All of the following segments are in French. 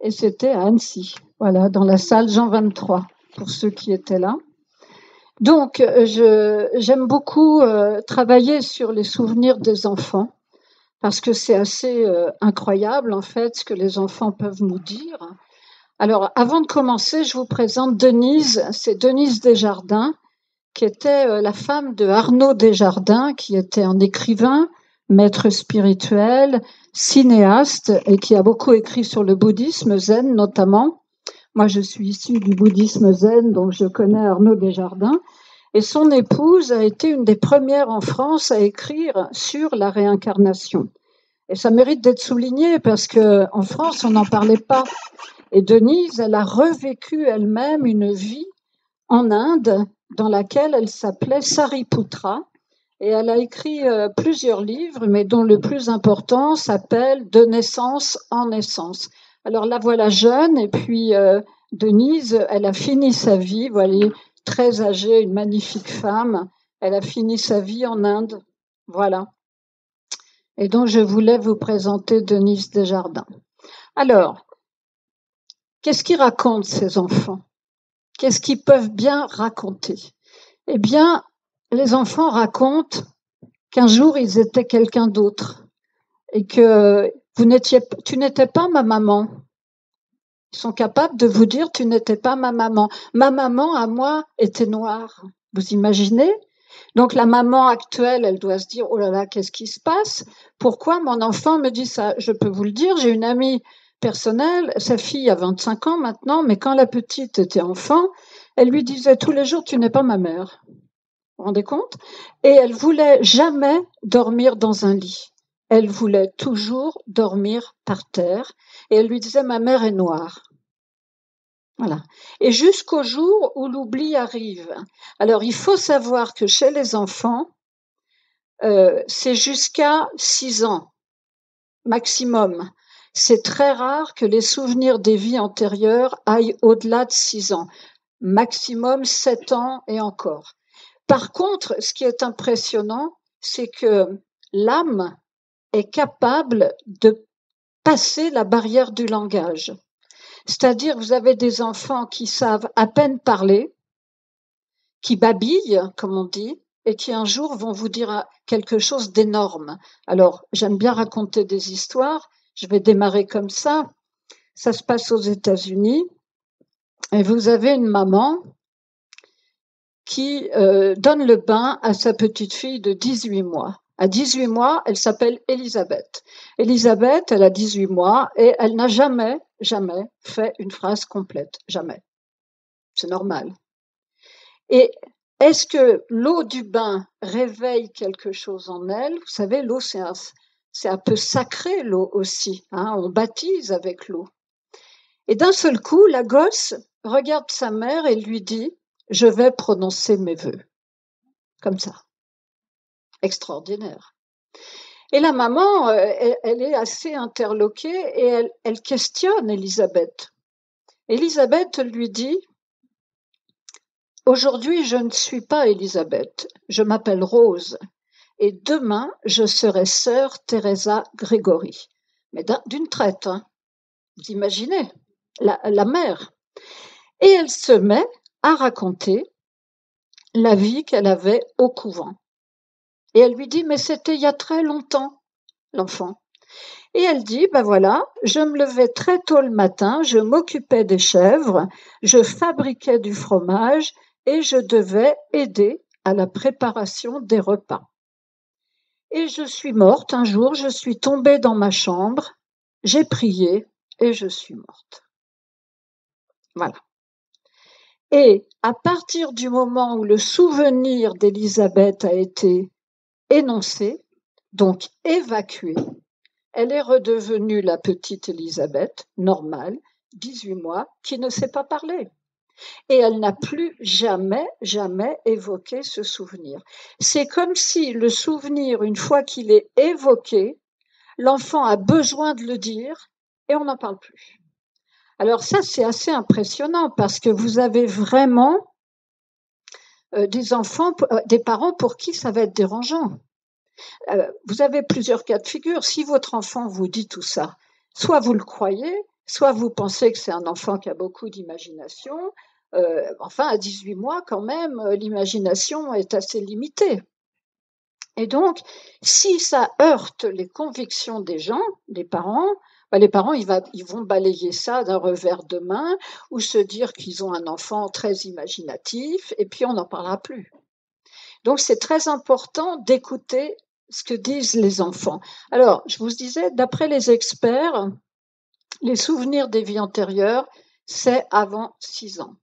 et c'était à Annecy, voilà, dans la salle Jean 23, pour ceux qui étaient là. Donc, j'aime beaucoup travailler sur les souvenirs des enfants, parce que c'est assez incroyable, en fait, ce que les enfants peuvent nous dire. Alors, avant de commencer, je vous présente Denise, c'est Denise Desjardins, qui était la femme de Arnaud Desjardins, qui était un écrivain, maître spirituel, cinéaste, et qui a beaucoup écrit sur le bouddhisme zen notamment. Moi, je suis issue du bouddhisme zen, donc je connais Arnaud Desjardins. Et son épouse a été une des premières en France à écrire sur la réincarnation. Et ça mérite d'être souligné parce qu'en France, on n'en parlait pas. Et Denise, elle a revécu elle-même une vie en Inde dans laquelle elle s'appelait Sariputra. Et elle a écrit plusieurs livres, mais dont le plus important s'appelle De naissance en naissance. Alors la voilà jeune, et puis Denise, elle a fini sa vie, voilà, très âgée, une magnifique femme. Elle a fini sa vie en Inde. Voilà. Et donc je voulais vous présenter Denise Desjardins. Alors, qu'est-ce qu'ils racontent ces enfants? Qu'est-ce qu'ils peuvent bien raconter? Eh bien, les enfants racontent qu'un jour ils étaient quelqu'un d'autre et que tu n'étais pas ma maman. Ils sont capables de vous dire tu n'étais pas ma maman. Ma maman à moi était noire. Vous imaginez? Donc la maman actuelle, elle doit se dire oh là là, qu'est-ce qui se passe? Pourquoi mon enfant me dit ça? Je peux vous le dire, j'ai une amie personnelle, sa fille a 25 ans maintenant, mais quand la petite était enfant, elle lui disait tous les jours tu n'es pas ma mère. Vous vous rendez compte? Et elle voulait jamais dormir dans un lit. Elle voulait toujours dormir par terre. Et elle lui disait ma mère est noire. Voilà. Et jusqu'au jour où l'oubli arrive. Alors il faut savoir que chez les enfants, c'est jusqu'à 6 ans maximum. C'est très rare que les souvenirs des vies antérieures aillent au-delà de 6 ans. Maximum 7 ans et encore. Par contre, ce qui est impressionnant, c'est que l'âme est capable de passer la barrière du langage. C'est-à-dire, vous avez des enfants qui savent à peine parler, qui babillent, comme on dit, et qui un jour vont vous dire quelque chose d'énorme. Alors, j'aime bien raconter des histoires. Je vais démarrer comme ça. Ça se passe aux États-Unis. Et vous avez une maman qui donne le bain à sa petite fille de 18 mois. À 18 mois, elle s'appelle Elisabeth. Elisabeth, elle a 18 mois et elle n'a jamais fait une phrase complète. Jamais. C'est normal. Et est-ce que l'eau du bain réveille quelque chose en elle? Vous savez, l'eau, c'est un peu sacré, l'eau aussi. Hein, on baptise avec l'eau. Et d'un seul coup, la gosse regarde sa mère et lui dit « Je vais prononcer mes vœux ». Comme ça. Extraordinaire. Et la maman, elle est assez interloquée et elle questionne Elisabeth. Elisabeth lui dit « Aujourd'hui, je ne suis pas Elisabeth, je m'appelle Rose et demain, je serai sœur Teresa Grégory. » Mais d'une traite, hein. Vous imaginez, la mère. Et elle se met à raconter la vie qu'elle avait au couvent. Et elle lui dit, mais c'était il y a très longtemps, l'enfant. Et elle dit, ben voilà, je me levais très tôt le matin, je m'occupais des chèvres, je fabriquais du fromage et je devais aider à la préparation des repas. Et je suis morte un jour, je suis tombée dans ma chambre, j'ai prié et je suis morte. Voilà. Et à partir du moment où le souvenir d'Élisabeth a été énoncé, donc évacuée, elle est redevenue la petite Élisabeth, normale, 18 mois, qui ne sait pas parler. Et elle n'a plus jamais évoqué ce souvenir. C'est comme si le souvenir, une fois qu'il est évoqué, l'enfant a besoin de le dire et on n'en parle plus. Alors ça, c'est assez impressionnant parce que vous avez vraiment des enfants, des parents pour qui ça va être dérangeant. Vous avez plusieurs cas de figure. Si votre enfant vous dit tout ça, soit vous le croyez, soit vous pensez que c'est un enfant qui a beaucoup d'imagination, enfin à 18 mois quand même, l'imagination est assez limitée. Et donc, si ça heurte les convictions des gens, des parents, les parents, ils vont balayer ça d'un revers de main ou se dire qu'ils ont un enfant très imaginatif et puis on n'en parlera plus. Donc, c'est très important d'écouter ce que disent les enfants. Alors, je vous disais, d'après les experts, les souvenirs des vies antérieures, c'est avant 6 ans.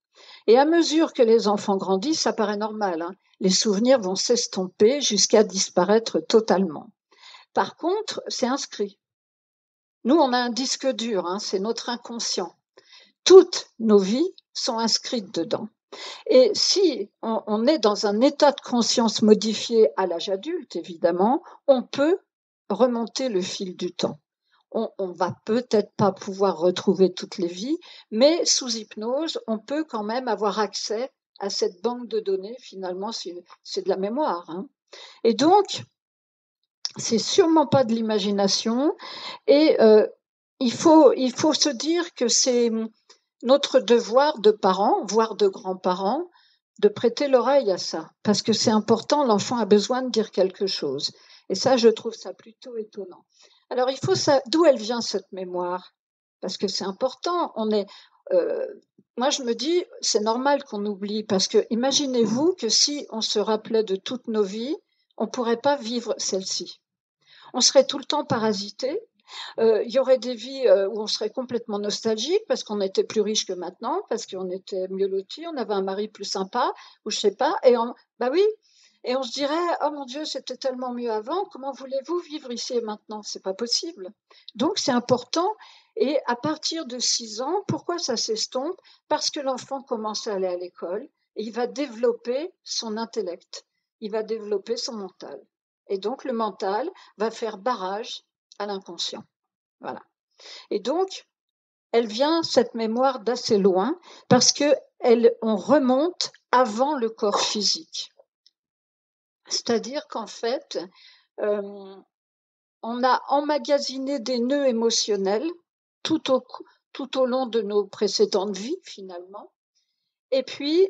Et à mesure que les enfants grandissent, ça paraît normal, hein, les souvenirs vont s'estomper jusqu'à disparaître totalement. Par contre, c'est inscrit. Nous, on a un disque dur, hein, c'est notre inconscient. Toutes nos vies sont inscrites dedans. Et si on est dans un état de conscience modifié à l'âge adulte, évidemment, on peut remonter le fil du temps. On va peut-être pas pouvoir retrouver toutes les vies, mais sous hypnose, on peut quand même avoir accès à cette banque de données. Finalement, c'est de la mémoire, hein. Et donc, c'est sûrement pas de l'imagination. Et il faut se dire que c'est notre devoir de parents, voire de grands-parents, de prêter l'oreille à ça, parce que c'est important, l'enfant a besoin de dire quelque chose. Et ça, je trouve ça plutôt étonnant. Alors, il faut ça, d'où elle vient cette mémoire? Parce que c'est important. Moi, je me dis, c'est normal qu'on oublie, parce que imaginez-vous que si on se rappelait de toutes nos vies, on ne pourrait pas vivre celle-ci. On serait tout le temps parasité. Il y aurait des vies où on serait complètement nostalgique parce qu'on était plus riche que maintenant, parce qu'on était mieux lotis, on avait un mari plus sympa, ou je sais pas. Bah oui. Et on se dirait, oh mon Dieu, c'était tellement mieux avant. Comment voulez-vous vivre ici et maintenant? C'est pas possible. Donc c'est important. Et à partir de 6 ans, pourquoi ça s'estompe? Parce que l'enfant commence à aller à l'école et il va développer son intellect, il va développer son mental. Et donc le mental va faire barrage à l'inconscient. Voilà. Et donc, elle vient, cette mémoire, d'assez loin, parce on remonte avant le corps physique. C'est-à-dire qu'en fait, on a emmagasiné des nœuds émotionnels tout au long de nos précédentes vies, finalement. Et puis,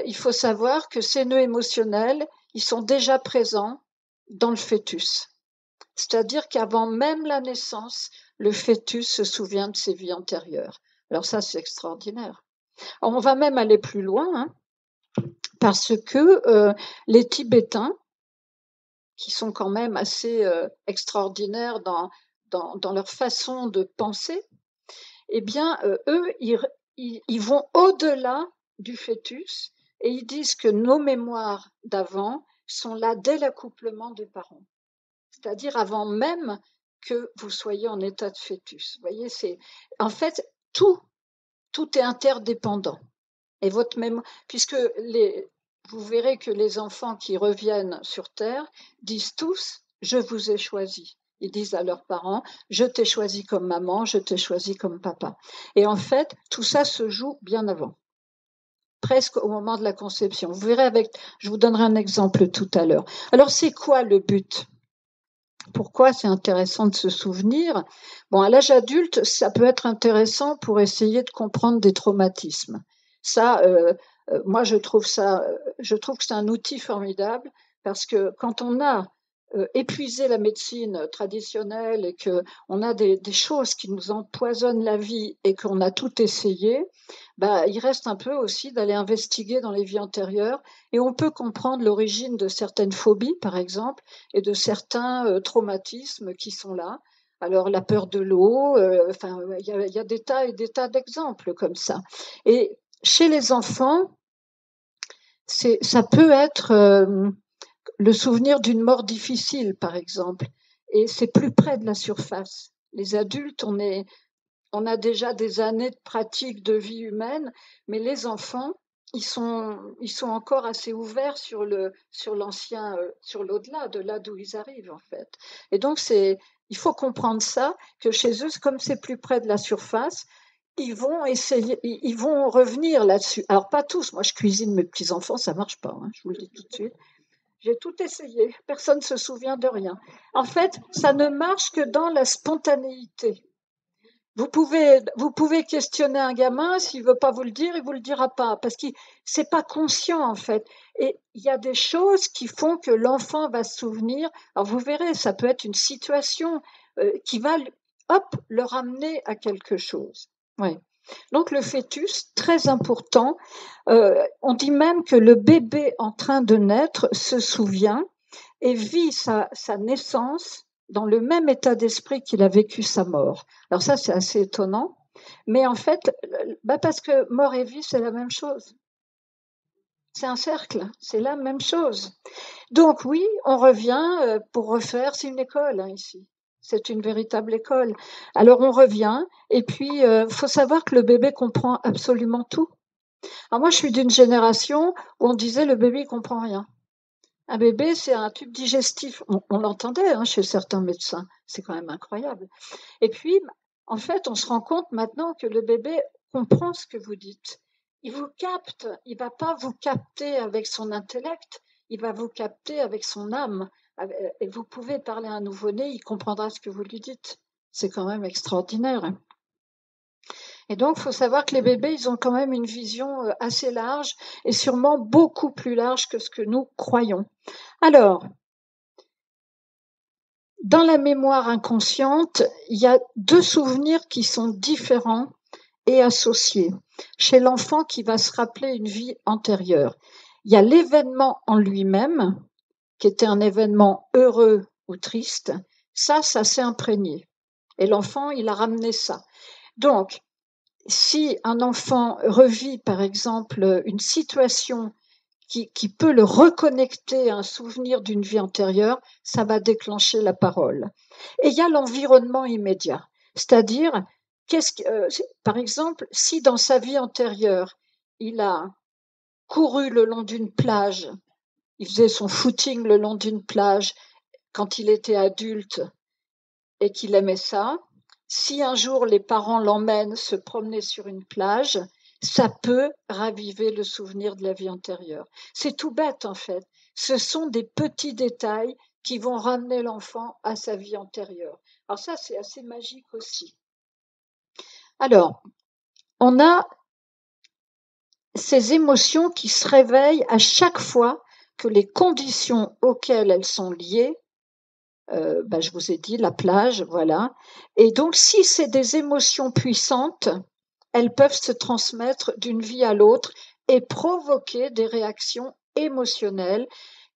il faut savoir que ces nœuds émotionnels, ils sont déjà présents dans le fœtus. C'est-à-dire qu'avant même la naissance, le fœtus se souvient de ses vies antérieures. Alors ça, c'est extraordinaire. Alors, on va même aller plus loin, hein, parce que les Tibétains, qui sont quand même assez extraordinaires dans leur façon de penser, eh bien, eux, ils vont au-delà du fœtus et ils disent que nos mémoires d'avant sont là dès l'accouplement des parents. C'est-à-dire avant même que vous soyez en état de fœtus. Vous voyez, en fait, tout est interdépendant. Et votre mémoire, puisque vous verrez que les enfants qui reviennent sur Terre disent tous, je vous ai choisi. Ils disent à leurs parents, je t'ai choisi comme maman, je t'ai choisi comme papa. Et en fait, tout ça se joue bien avant, presque au moment de la conception. Vous verrez je vous donnerai un exemple tout à l'heure. Alors, c'est quoi le but? Pourquoi c'est intéressant de se souvenir? Bon, à l'âge adulte, ça peut être intéressant pour essayer de comprendre des traumatismes. Ça, moi, je trouve que c'est un outil formidable parce que quand on a épuisé la médecine traditionnelle et qu'on a des choses qui nous empoisonnent la vie et qu'on a tout essayé, bah, il reste un peu aussi d'aller investiguer dans les vies antérieures et on peut comprendre l'origine de certaines phobies, par exemple, et de certains traumatismes qui sont là. Alors la peur de l'eau, enfin il y a des tas et des tas d'exemples comme ça. Et chez les enfants, ça peut être le souvenir d'une mort difficile, par exemple, et c'est plus près de la surface. Les adultes, on a déjà des années de pratique de vie humaine, mais les enfants, ils sont encore assez ouverts sur l'ancien, sur l'au-delà, de là d'où ils arrivent en fait. Et donc il faut comprendre ça, que chez eux, comme c'est plus près de la surface, ils vont essayer, ils vont revenir là-dessus. Alors pas tous, moi je cuisine mes petits enfants, ça marche pas, hein, je vous le dis tout de suite. J'ai tout essayé, personne ne se souvient de rien. En fait, ça ne marche que dans la spontanéité. Vous pouvez questionner un gamin, s'il veut pas vous le dire, il vous le dira pas, parce qu'il c'est pas conscient en fait. Et il y a des choses qui font que l'enfant va se souvenir. Alors vous verrez, ça peut être une situation qui va, hop, le ramener à quelque chose. Ouais. Donc le fœtus, très important. On dit même que le bébé en train de naître se souvient et vit sa naissance dans le même état d'esprit qu'il a vécu sa mort. Alors ça, c'est assez étonnant. Mais en fait, parce que mort et vie, c'est la même chose. C'est un cercle, c'est la même chose. Donc oui, on revient pour refaire, c'est une école ici. C'est une véritable école. Alors on revient, et puis faut savoir que le bébé comprend absolument tout. Alors moi, je suis d'une génération où on disait le bébé il comprend rien. Un bébé, c'est un tube digestif. On l'entendait chez certains médecins. C'est quand même incroyable. Et puis, en fait, on se rend compte maintenant que le bébé comprend ce que vous dites. Il vous capte. Il ne va pas vous capter avec son intellect. Il va vous capter avec son âme. Et vous pouvez parler à un nouveau-né, il comprendra ce que vous lui dites. C'est quand même extraordinaire. Et donc, il faut savoir que les bébés, ils ont quand même une vision assez large et sûrement beaucoup plus large que ce que nous croyons. Alors, dans la mémoire inconsciente, il y a deux souvenirs qui sont différents et associés. Chez l'enfant qui va se rappeler une vie antérieure, il y a l'événement en lui-même, qui était un événement heureux ou triste. Ça s'est imprégné. Et l'enfant, il a ramené ça. Donc, si un enfant revit, par exemple, une situation qui peut le reconnecter à un souvenir d'une vie antérieure, ça va déclencher la parole. Et il y a l'environnement immédiat, c'est-à-dire, par exemple, si dans sa vie antérieure, il a couru le long d'une plage, il faisait son footing le long d'une plage quand il était adulte et qu'il aimait ça, si un jour les parents l'emmènent se promener sur une plage, ça peut raviver le souvenir de la vie antérieure. C'est tout bête en fait. Ce sont des petits détails qui vont ramener l'enfant à sa vie antérieure. Alors ça, c'est assez magique aussi. Alors, on a ces émotions qui se réveillent à chaque fois que les conditions auxquelles elles sont liées, je vous ai dit la plage, voilà. Et donc, si c'est des émotions puissantes, elles peuvent se transmettre d'une vie à l'autre et provoquer des réactions émotionnelles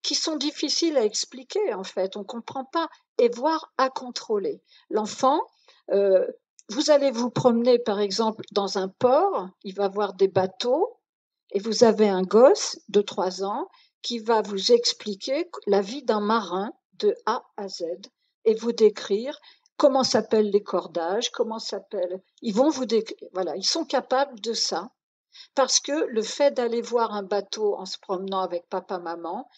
qui sont difficiles à expliquer en fait, on ne comprend pas, et voire à contrôler. L'enfant, vous allez vous promener par exemple dans un port, il va voir des bateaux, et vous avez un gosse de 3 ans qui va vous expliquer la vie d'un marin de A à Z et vous décrire comment s'appellent les cordages, comment s'appellent. Ils vont vous décrire. Voilà, ils sont capables de ça parce que le fait d'aller voir un bateau en se promenant avec papa, maman,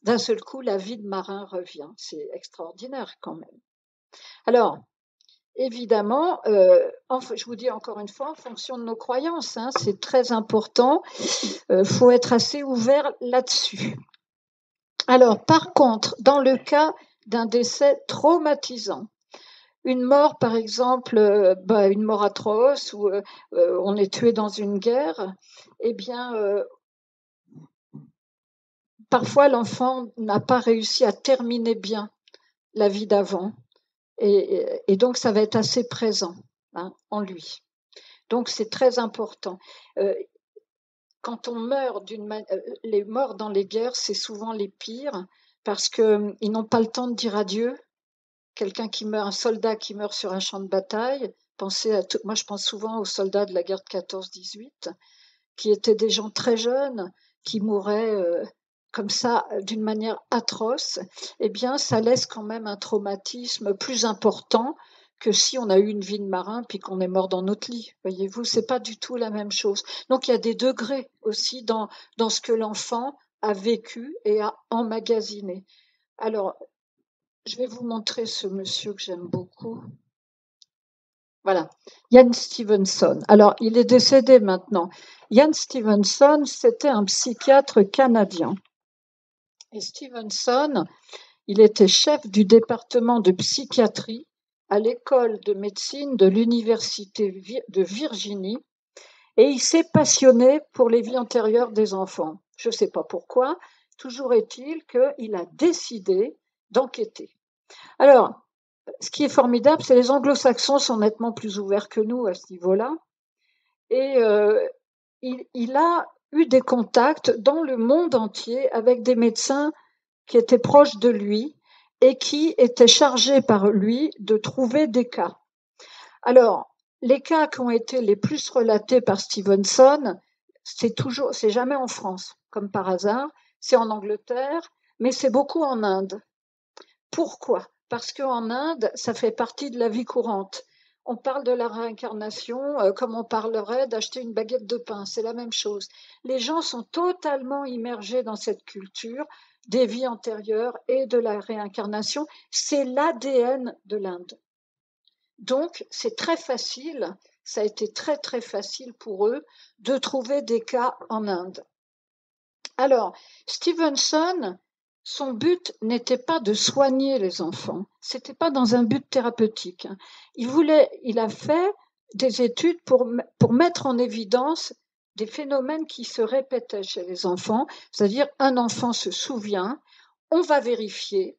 d'un seul coup, la vie de marin revient. C'est extraordinaire quand même. Alors, évidemment, je vous dis encore une fois, en fonction de nos croyances, c'est très important. Faut être assez ouvert là-dessus. Alors, par contre, dans le cas d'un décès traumatisant, une mort, par exemple, une mort atroce, où on est tué dans une guerre, eh bien, parfois l'enfant n'a pas réussi à terminer bien la vie d'avant, et donc ça va être assez présent en lui. Donc c'est très important. Quand on meurt les morts dans les guerres, c'est souvent les pires parce qu'ils n'ont pas le temps de dire adieu. Quelqu'un qui meurt, un soldat qui meurt sur un champ de bataille, moi je pense souvent aux soldats de la guerre de 14-18, qui étaient des gens très jeunes, qui mouraient comme ça d'une manière atroce. Eh bien, ça laisse quand même un traumatisme plus important que si on a eu une vie de marin puis qu'on est mort dans notre lit. Voyez-vous, c'est pas du tout la même chose. Donc, il y a des degrés aussi dans ce que l'enfant a vécu et a emmagasiné. Alors, je vais vous montrer ce monsieur que j'aime beaucoup. Voilà, Ian Stevenson. Alors, il est décédé maintenant. Ian Stevenson, c'était un psychiatre canadien. Et Stevenson, il était chef du département de psychiatrie à l'école de médecine de l'université de Virginie et il s'est passionné pour les vies antérieures des enfants. Je ne sais pas pourquoi, toujours est-il qu'il a décidé d'enquêter. Alors, ce qui est formidable, c'est que les anglo-saxons sont nettement plus ouverts que nous à ce niveau-là. Et il a eu des contacts dans le monde entier avec des médecins qui étaient proches de lui et qui étaient chargés par lui de trouver des cas. Alors, les cas qui ont été les plus relatés par Stevenson, c'est jamais en France, comme par hasard, c'est en Angleterre, mais c'est beaucoup en Inde. Pourquoi? Parce qu'en Inde, ça fait partie de la vie courante. On parle de la réincarnation comme on parlerait d'acheter une baguette de pain, c'est la même chose. Les gens sont totalement immergés dans cette culture des vies antérieures et de la réincarnation. C'est l'ADN de l'Inde. Donc, c'est très facile, ça a été très très facile pour eux de trouver des cas en Inde. Alors, Stevenson, son but n'était pas de soigner les enfants, c'était pas dans un but thérapeutique. Il a fait des études pour mettre en évidence des phénomènes qui se répétaient chez les enfants, c'est-à-dire un enfant se souvient, on va vérifier.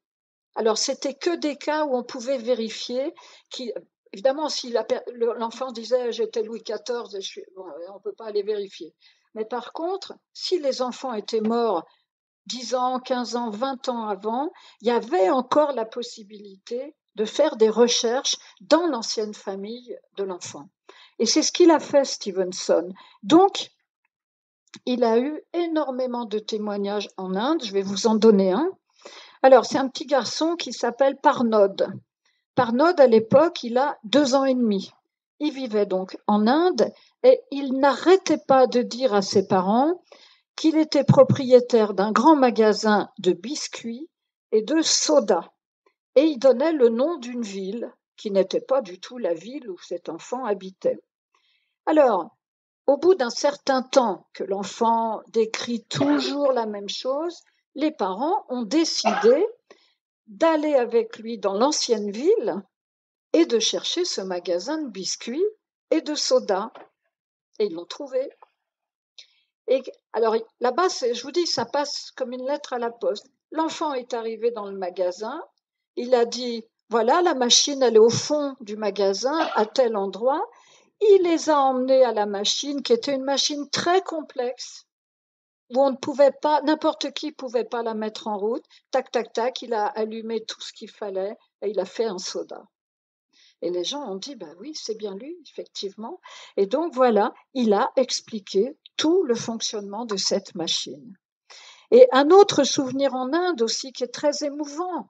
Alors, c'était que des cas où on pouvait vérifier évidemment, si l'enfant disait j'étais Louis XIV, on ne peut pas aller vérifier. Mais par contre, si les enfants étaient morts 10 ans, 15 ans, 20 ans avant, il y avait encore la possibilité de faire des recherches dans l'ancienne famille de l'enfant. Et c'est ce qu'il a fait, Stevenson. Donc, il a eu énormément de témoignages en Inde. Je vais vous en donner un. Alors, c'est un petit garçon qui s'appelle Parnod. Parnod, à l'époque, il a 2 ans et demi. Il vivait donc en Inde et il n'arrêtait pas de dire à ses parents qu'il était propriétaire d'un grand magasin de biscuits et de sodas. Et il donnait le nom d'une ville qui n'était pas du tout la ville où cet enfant habitait. Alors, au bout d'un certain temps que l'enfant décrit toujours la même chose, les parents ont décidé d'aller avec lui dans l'ancienne ville et de chercher ce magasin de biscuits et de sodas. Et ils l'ont trouvé. Et alors là-bas, je vous dis, ça passe comme une lettre à la poste. L'enfant est arrivé dans le magasin, il a dit, voilà, la machine, elle est au fond du magasin, à tel endroit. Il les a emmenés à la machine, qui était une machine très complexe, où on ne pouvait pas, n'importe qui pouvait pas la mettre en route. Tac, tac, tac, il a allumé tout ce qu'il fallait et il a fait un soda. Et les gens ont dit, ben oui, c'est bien lui, effectivement. Et donc voilà, il a expliqué tout le fonctionnement de cette machine. Et un autre souvenir en Inde aussi qui est très émouvant.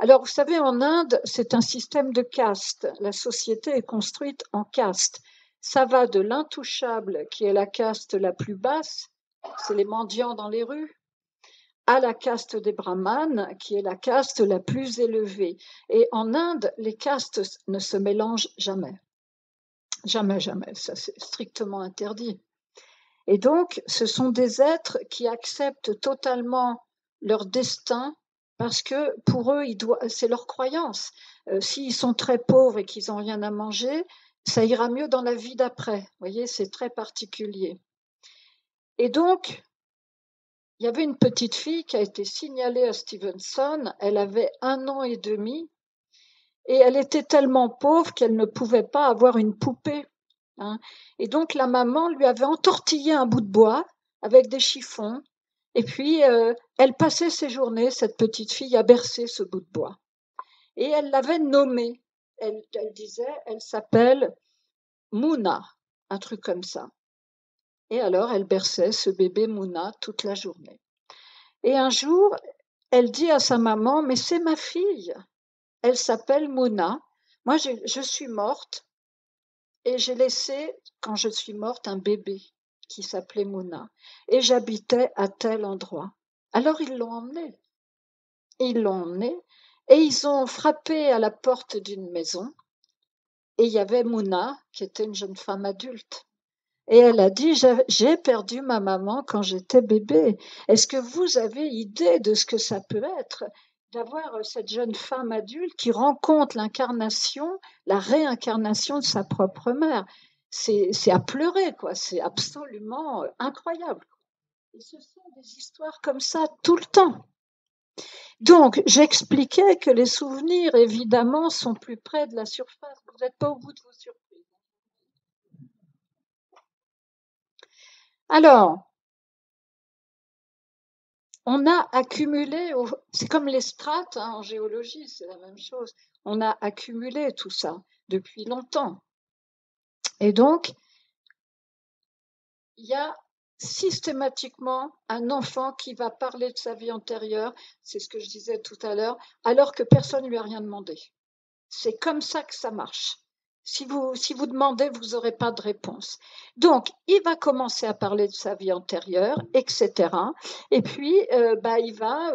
Alors, vous savez, en Inde, c'est un système de caste. La société est construite en caste. Ça va de l'intouchable, qui est la caste la plus basse, c'est les mendiants dans les rues, à la caste des brahmanes, qui est la caste la plus élevée. Et en Inde, les castes ne se mélangent jamais. Jamais, jamais. Ça, c'est strictement interdit. Et donc, ce sont des êtres qui acceptent totalement leur destin parce que pour eux, c'est leur croyance. S'ils sont très pauvres et qu'ils n'ont rien à manger, ça ira mieux dans la vie d'après. Vous voyez, c'est très particulier. Et donc, il y avait une petite fille qui a été signalée à Stevenson. Elle avait 1 an et demi et elle était tellement pauvre qu'elle ne pouvait pas avoir une poupée. Hein. Et donc, la maman lui avait entortillé un bout de bois avec des chiffons. Et puis, elle passait ses journées, cette petite fille, à bercer ce bout de bois. Et elle l'avait nommée. Elle disait, elle s'appelle Mouna, un truc comme ça. Et alors, elle berçait ce bébé Mouna toute la journée. Et un jour, elle dit à sa maman, mais c'est ma fille. Elle s'appelle Mouna. Moi, je suis morte et j'ai laissé, quand je suis morte, un bébé qui s'appelait Mouna. Et j'habitais à tel endroit. Alors, ils l'ont emmenée. Ils l'ont emmenée et ils ont frappé à la porte d'une maison. Et il y avait Mouna, qui était une jeune femme adulte. Et elle a dit, j'ai perdu ma maman quand j'étais bébé. Est-ce que vous avez idée de ce que ça peut être? d'avoir cette jeune femme adulte qui rencontre l'incarnation, la réincarnation de sa propre mère. C'est à pleurer, quoi. C'est absolument incroyable. Et ce sont des histoires comme ça tout le temps. Donc, j'expliquais que les souvenirs, évidemment, sont plus près de la surface. Vous n'êtes pas au bout de vos surprises. Alors, on a accumulé, c'est comme les strates hein, en géologie, c'est la même chose. On a accumulé tout ça depuis longtemps. Et donc, il y a systématiquement un enfant qui va parler de sa vie antérieure, c'est ce que je disais tout à l'heure, alors que personne ne lui a rien demandé. C'est comme ça que ça marche. Si vous demandez, vous n'aurez pas de réponse. Donc, il va commencer à parler de sa vie antérieure, etc. Et puis, il va,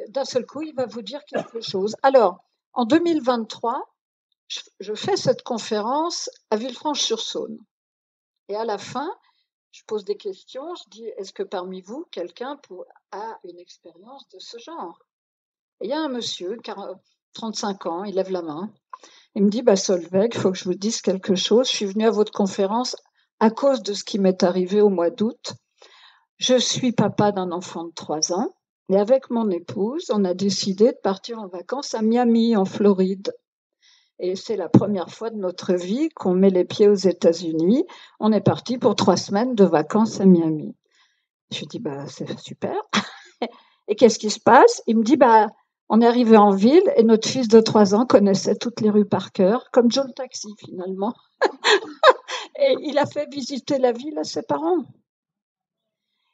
d'un seul coup, il va vous dire quelque chose. Alors, en 2023, je fais cette conférence à Villefranche-sur-Saône. Et à la fin, je pose des questions, je dis, est-ce que parmi vous, quelqu'un a une expérience de ce genre? Et il y a un monsieur, 35 ans, il lève la main. Il me dit, Solveig, il faut que je vous dise quelque chose. Je suis venue à votre conférence à cause de ce qui m'est arrivé au mois d'août. Je suis papa d'un enfant de 3 ans. Et avec mon épouse, on a décidé de partir en vacances à Miami, en Floride. Et c'est la première fois de notre vie qu'on met les pieds aux États-Unis. On est parti pour 3 semaines de vacances à Miami. Je dis, c'est super. Et qu'est-ce qui se passe? Il me dit, on est arrivé en ville et notre fils de 3 ans connaissait toutes les rues par cœur, comme Joe le taxi finalement. Et il a fait visiter la ville à ses parents.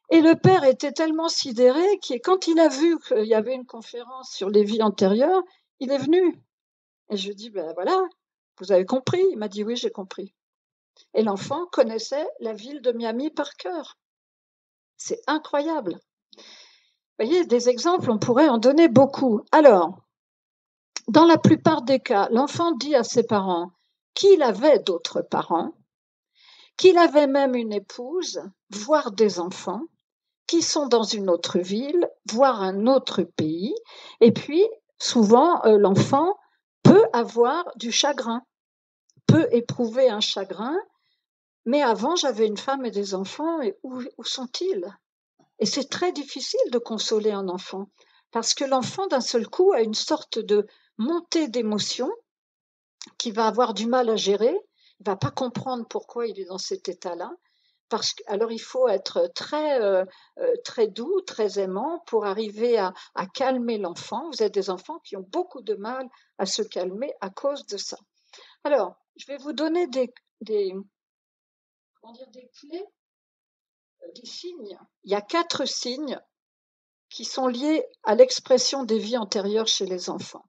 Et le père était tellement sidéré que quand il a vu qu'il y avait une conférence sur les vies antérieures, il est venu. Et je dis, voilà, vous avez compris? Il m'a dit, oui, j'ai compris. Et l'enfant connaissait la ville de Miami par cœur. C'est incroyable. Vous voyez, des exemples, on pourrait en donner beaucoup. Alors, dans la plupart des cas, l'enfant dit à ses parents qu'il avait d'autres parents, qu'il avait même une épouse, voire des enfants, qui sont dans une autre ville, voire un autre pays. Et puis, souvent, l'enfant peut avoir du chagrin, peut éprouver un chagrin. Mais avant, j'avais une femme et des enfants, et où sont-ils? Et c'est très difficile de consoler un enfant, parce que l'enfant, d'un seul coup, a une sorte de montée d'émotions qu'il va avoir du mal à gérer. Il ne va pas comprendre pourquoi il est dans cet état-là. Alors, il faut être très doux, très aimant pour arriver à calmer l'enfant. Vous avez des enfants qui ont beaucoup de mal à se calmer à cause de ça. Alors, je vais vous donner des clés, des signes. Il y a 4 signes qui sont liés à l'expression des vies antérieures chez les enfants.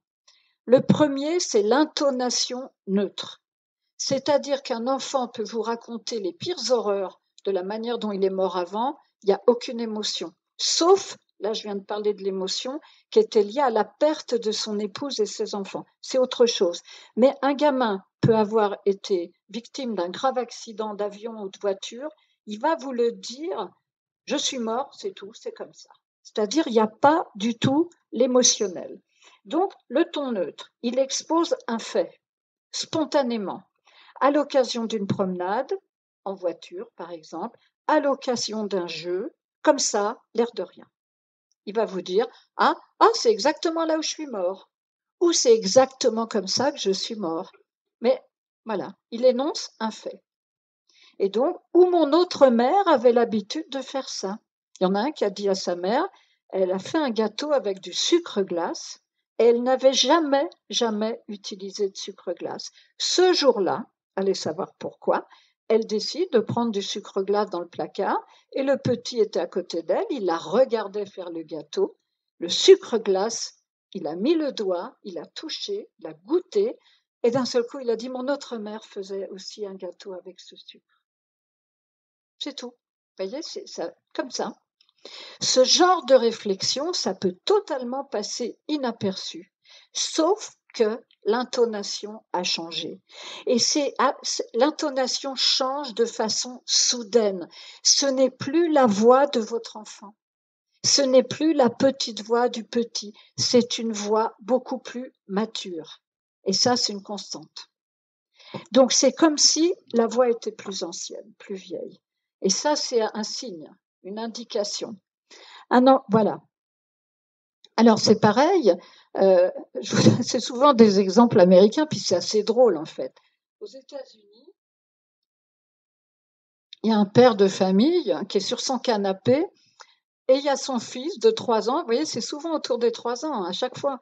Le premier, c'est l'intonation neutre. C'est-à-dire qu'un enfant peut vous raconter les pires horreurs de la manière dont il est mort avant, il n'y a aucune émotion. Sauf, là je viens de parler de l'émotion, qui était liée à la perte de son épouse et ses enfants. C'est autre chose. Mais un gamin peut avoir été victime d'un grave accident d'avion ou de voiture, il va vous le dire, je suis mort, c'est tout, c'est comme ça. C'est-à-dire, il n'y a pas du tout l'émotionnel. Donc, le ton neutre, il expose un fait, spontanément, à l'occasion d'une promenade, en voiture par exemple, à l'occasion d'un jeu, comme ça, l'air de rien. Il va vous dire, c'est exactement là où je suis mort, ou c'est exactement comme ça que je suis mort. Mais voilà, il énonce un fait. Et donc, où mon autre mère avait l'habitude de faire ça. Il y en a un qui a dit à sa mère, elle a fait un gâteau avec du sucre glace et elle n'avait jamais, jamais utilisé de sucre glace. Ce jour-là, allez savoir pourquoi, elle décide de prendre du sucre glace dans le placard et le petit était à côté d'elle, il la regardait faire le gâteau. Le sucre glace, il a mis le doigt, il a touché, il a goûté et d'un seul coup, il a dit, mon autre mère faisait aussi un gâteau avec ce sucre. C'est tout. Vous voyez, c'est ça, comme ça. Ce genre de réflexion, ça peut totalement passer inaperçu, sauf que l'intonation a changé. Et l'intonation change de façon soudaine. Ce n'est plus la voix de votre enfant. Ce n'est plus la petite voix du petit, c'est une voix beaucoup plus mature. Et ça, c'est une constante. Donc, c'est comme si la voix était plus ancienne, plus vieille. Et ça, c'est un signe, une indication. Ah non, voilà. Alors, c'est pareil, c'est souvent des exemples américains, puis c'est assez drôle, en fait. Aux États-Unis, il y a un père de famille qui est sur son canapé et il y a son fils de 3 ans. Vous voyez, c'est souvent autour des 3 ans, à chaque fois.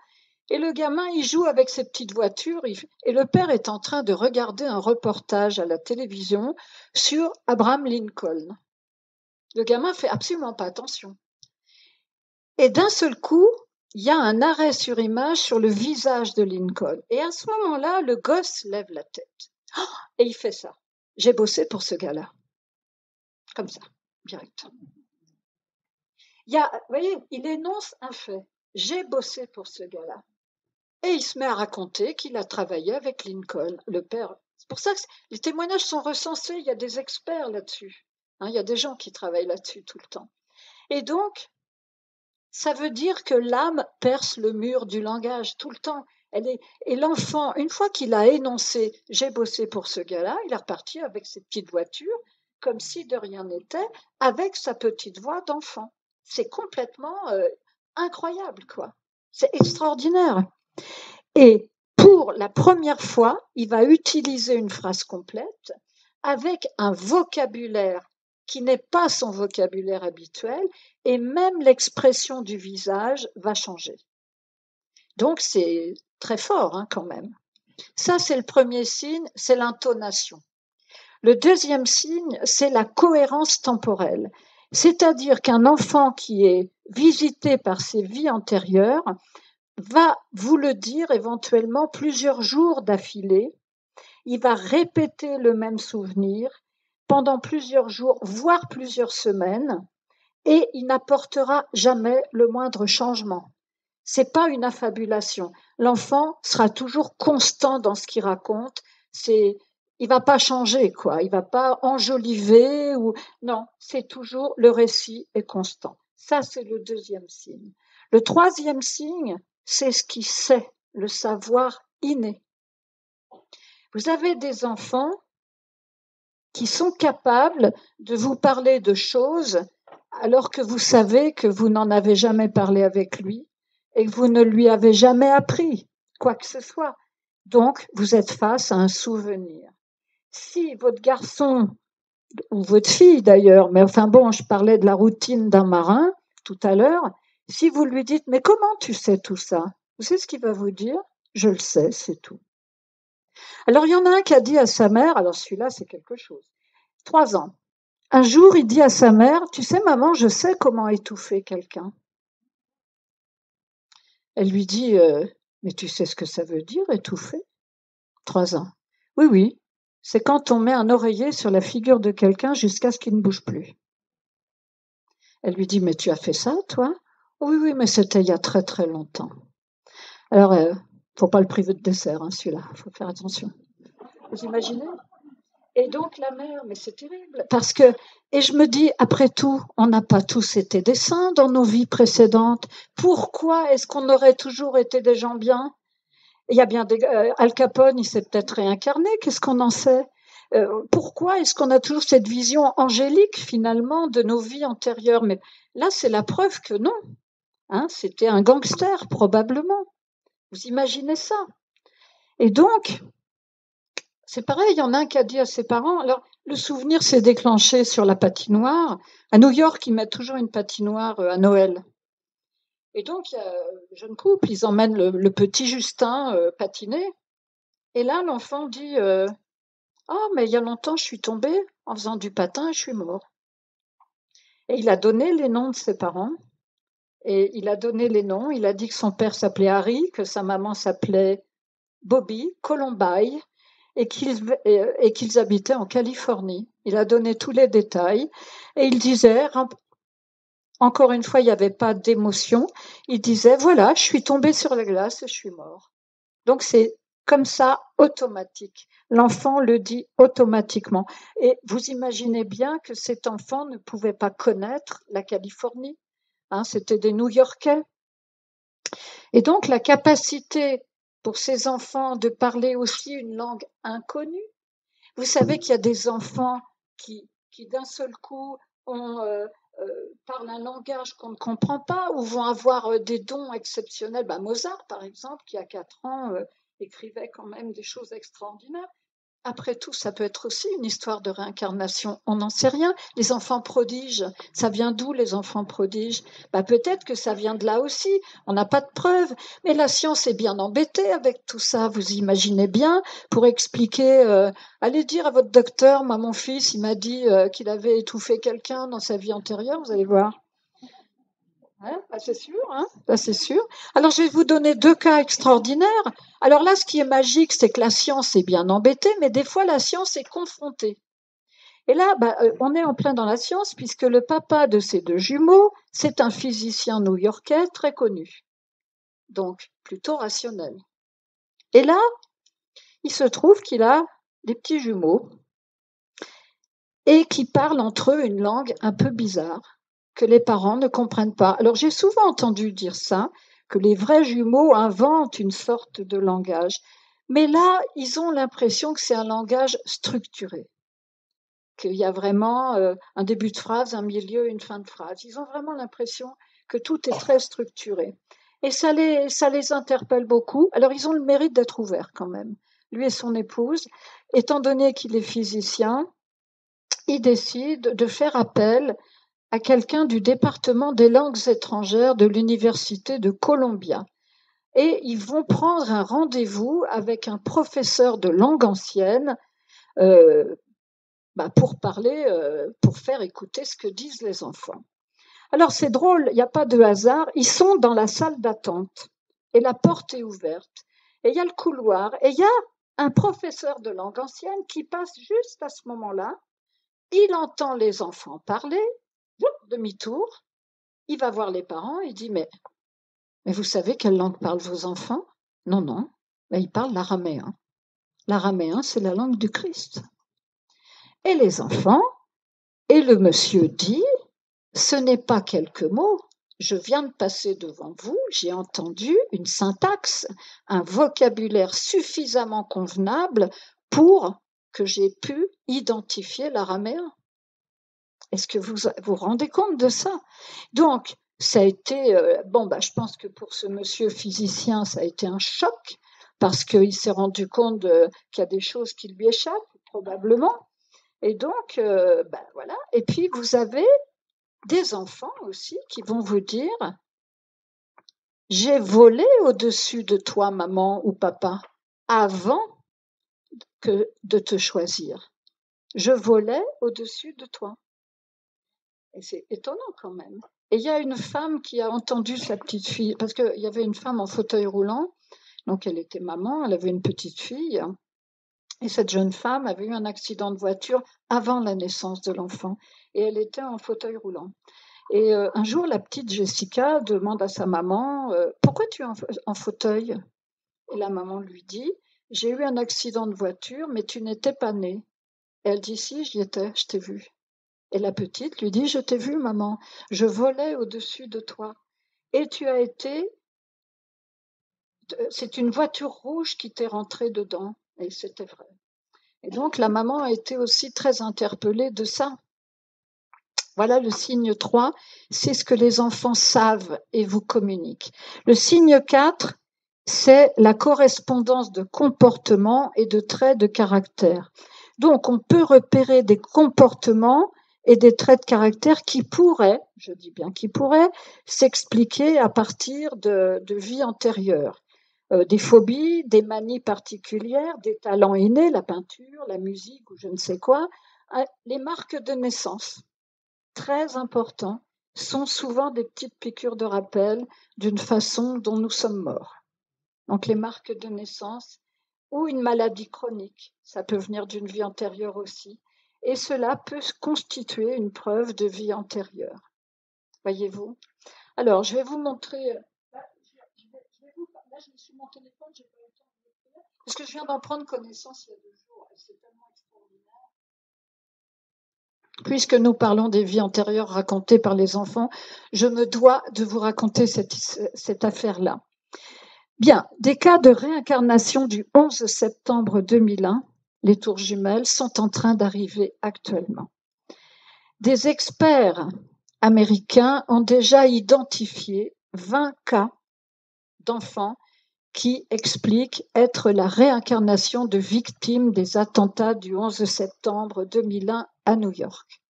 Et le gamin, il joue avec ses petites voitures et le père est en train de regarder un reportage à la télévision sur Abraham Lincoln. Le gamin fait absolument pas attention. Et d'un seul coup, il y a un arrêt sur image sur le visage de Lincoln. Et à ce moment-là, le gosse lève la tête. Et il fait ça. J'ai bossé pour ce gars-là. Comme ça, direct. Vous voyez, il énonce un fait. J'ai bossé pour ce gars-là. Et il se met à raconter qu'il a travaillé avec Lincoln, le père. C'est pour ça que les témoignages sont recensés, il y a des experts là-dessus. Il y a des gens qui travaillent là-dessus tout le temps. Et donc, ça veut dire que l'âme perce le mur du langage tout le temps. Et l'enfant, une fois qu'il a énoncé « j'ai bossé pour ce gars-là », il est reparti avec ses petites voitures, comme si de rien n'était, avec sa petite voix d'enfant. C'est complètement incroyable, quoi. C'est extraordinaire. Et pour la première fois, il va utiliser une phrase complète avec un vocabulaire qui n'est pas son vocabulaire habituel, et même l'expression du visage va changer. Donc c'est très fort quand même. Ça, c'est le premier signe, c'est l'intonation. Le deuxième signe, c'est la cohérence temporelle. C'est-à-dire qu'un enfant qui est visité par ses vies antérieures va vous le dire éventuellement plusieurs jours d'affilée. Il va répéter le même souvenir pendant plusieurs jours, voire plusieurs semaines, et il n'apportera jamais le moindre changement. C'est pas une affabulation. L'enfant sera toujours constant dans ce qu'il raconte. Il va pas changer, quoi. Il va pas enjoliver ou non. C'est toujours le récit est constant. Ça, c'est le deuxième signe. Le troisième signe, c'est ce qu'il sait, le savoir inné. Vous avez des enfants qui sont capables de vous parler de choses alors que vous savez que vous n'en avez jamais parlé avec lui et que vous ne lui avez jamais appris quoi que ce soit. Donc, vous êtes face à un souvenir. Si votre garçon, ou votre fille d'ailleurs, mais enfin bon, je parlais de la routine d'un marin tout à l'heure, si vous lui dites « mais comment tu sais tout ça ?» Vous savez ce qu'il va vous dire ? « Je le sais, c'est tout. » Alors, il y en a un qui a dit à sa mère, alors celui-là, c'est quelque chose, 3 ans. Un jour, il dit à sa mère, « Tu sais, maman, je sais comment étouffer quelqu'un. » Elle lui dit, « Mais tu sais ce que ça veut dire, étouffer ?» 3 ans. « Oui, oui, c'est quand on met un oreiller sur la figure de quelqu'un jusqu'à ce qu'il ne bouge plus. » Elle lui dit, « Mais tu as fait ça, toi ?»« Oui, oui, mais c'était il y a très, très longtemps. » Alors, faut pas le priver de dessert, celui-là, faut faire attention. Vous imaginez ? Et donc la mère, mais c'est terrible, parce que, et je me dis, après tout, on n'a pas tous été des saints dans nos vies précédentes. Pourquoi est-ce qu'on aurait toujours été des gens bien ? Il y a bien Al Capone, il s'est peut-être réincarné, qu'est-ce qu'on en sait ? Pourquoi est-ce qu'on a toujours cette vision angélique, finalement, de nos vies antérieures ? Mais là, c'est la preuve que non. C'était un gangster, probablement. Vous imaginez ça ? Et donc, c'est pareil, il y en a un qui a dit à ses parents, alors le souvenir s'est déclenché sur la patinoire. À New York, ils mettent toujours une patinoire à Noël. Et donc, il y a un jeune couple, ils emmènent le petit Justin patiner. Et là, l'enfant dit, oh, mais il y a longtemps, je suis tombée en faisant du patin et je suis mort. Et il a donné les noms de ses parents. Et il a donné les noms. Il a dit que son père s'appelait Harry, que sa maman s'appelait Bobby, Columbine, et qu'ils habitaient en Californie. Il a donné tous les détails et il disait, encore une fois, il n'y avait pas d'émotion, il disait, voilà, je suis tombée sur la glace et je suis mort. Donc c'est comme ça, automatique. L'enfant le dit automatiquement. Et vous imaginez bien que cet enfant ne pouvait pas connaître la Californie. hein, c'était des New-Yorkais. Et donc la capacité pour ces enfants de parler aussi une langue inconnue. Vous savez qu'il y a des enfants qui d'un seul coup parlent un langage qu'on ne comprend pas ou vont avoir des dons exceptionnels. Ben, Mozart, par exemple, qui à 4 ans écrivait quand même des choses extraordinaires. Après tout, ça peut être aussi une histoire de réincarnation. On n'en sait rien. Les enfants prodiges, ça vient d'où les enfants prodiges? Bah, peut-être que ça vient de là aussi. On n'a pas de preuves. Mais la science est bien embêtée avec tout ça. Vous imaginez bien, pour expliquer, allez dire à votre docteur, moi, mon fils, il m'a dit qu'il avait étouffé quelqu'un dans sa vie antérieure. Vous allez voir. Hein, bah, c'est sûr, hein, bah, c'est sûr. Alors, je vais vous donner deux cas extraordinaires. Alors là, ce qui est magique, c'est que la science est bien embêtée, mais des fois, la science est confrontée. Et là, bah, on est en plein dans la science, puisque le papa de ces deux jumeaux, c'est un physicien new-yorkais très connu, donc plutôt rationnel. Et là, il se trouve qu'il a des petits jumeaux et qui parlent entre eux une langue un peu bizarre que les parents ne comprennent pas. Alors j'ai souvent entendu dire ça, que les vrais jumeaux inventent une sorte de langage. Mais là, ils ont l'impression que c'est un langage structuré, qu'il y a vraiment un début de phrase, un milieu, une fin de phrase. Ils ont vraiment l'impression que tout est très structuré. Et ça les interpelle beaucoup. Alors ils ont le mérite d'être ouverts quand même. Lui et son épouse, étant donné qu'il est physicien, il décide de faire appel à quelqu'un du département des langues étrangères de l'université de Columbia. Et ils vont prendre un rendez-vous avec un professeur de langue ancienne pour parler, pour faire écouter ce que disent les enfants. Alors c'est drôle, il n'y a pas de hasard, ils sont dans la salle d'attente et la porte est ouverte et il y a le couloir et il y a un professeur de langue ancienne qui passe juste à ce moment-là. Il entend les enfants parler, demi-tour, il va voir les parents, il dit mais vous savez quelle langue parlent vos enfants? Non, non, mais ils parlent l'araméen. L'araméen, c'est la langue du Christ. Et les enfants, et le monsieur dit, ce n'est pas quelques mots. Je viens de passer devant vous, j'ai entendu une syntaxe, un vocabulaire suffisamment convenable pour que j'ai pu identifier l'araméen. Est-ce que vous vous rendez compte de ça? Donc, ça a été, je pense que pour ce monsieur physicien, ça a été un choc parce qu'il s'est rendu compte qu'il y a des choses qui lui échappent, probablement. Et donc, voilà. Et puis, vous avez des enfants aussi qui vont vous dire, j'ai volé au-dessus de toi, maman ou papa, avant que de te choisir. Je volais au-dessus de toi. Et c'est étonnant quand même. Et il y a une femme qui a entendu sa petite fille, parce qu'il y avait une femme en fauteuil roulant, donc elle était maman, elle avait une petite fille, et cette jeune femme avait eu un accident de voiture avant la naissance de l'enfant, et elle était en fauteuil roulant. Et un jour, la petite Jessica demande à sa maman, pourquoi tu es en fauteuil? Et la maman lui dit, j'ai eu un accident de voiture, mais tu n'étais pas née. Et elle dit, si, j'y étais, je t'ai vue. Et la petite lui dit, je t'ai vue, maman, je volais au-dessus de toi. Et tu as été, c'est une voiture rouge qui t'est rentrée dedans. Et c'était vrai. Et donc la maman a été aussi très interpellée de ça. Voilà le signe 3, c'est ce que les enfants savent et vous communiquent. Le signe 4, c'est la correspondance de comportements et de traits de caractère. Donc on peut repérer des comportements et des traits de caractère qui pourraient, je dis bien qui pourraient, s'expliquer à partir de vies antérieures. Des phobies, des manies particulières, des talents innés, la peinture, la musique ou je ne sais quoi, les marques de naissance très importants sont souvent des petites piqûres de rappel d'une façon dont nous sommes morts. Donc les marques de naissance ou une maladie chronique, ça peut venir d'une vie antérieure aussi, et cela peut constituer une preuve de vie antérieure. Voyez-vous? Alors, je vais vous montrer. Là, je me suis mon téléphone, j'ai pas eu le temps de l'écrire, parce que je viens d'en prendre connaissance il y a 2 jours, et c'est tellement extraordinaire. puisque nous parlons des vies antérieures racontées par les enfants, je me dois de vous raconter cette affaire-là. Bien, des cas de réincarnation du 11 septembre 2001, les tours jumelles, sont en train d'arriver actuellement. Des experts américains ont déjà identifié 20 cas d'enfants qui expliquent être la réincarnation de victimes des attentats du 11 septembre 2001 à New York.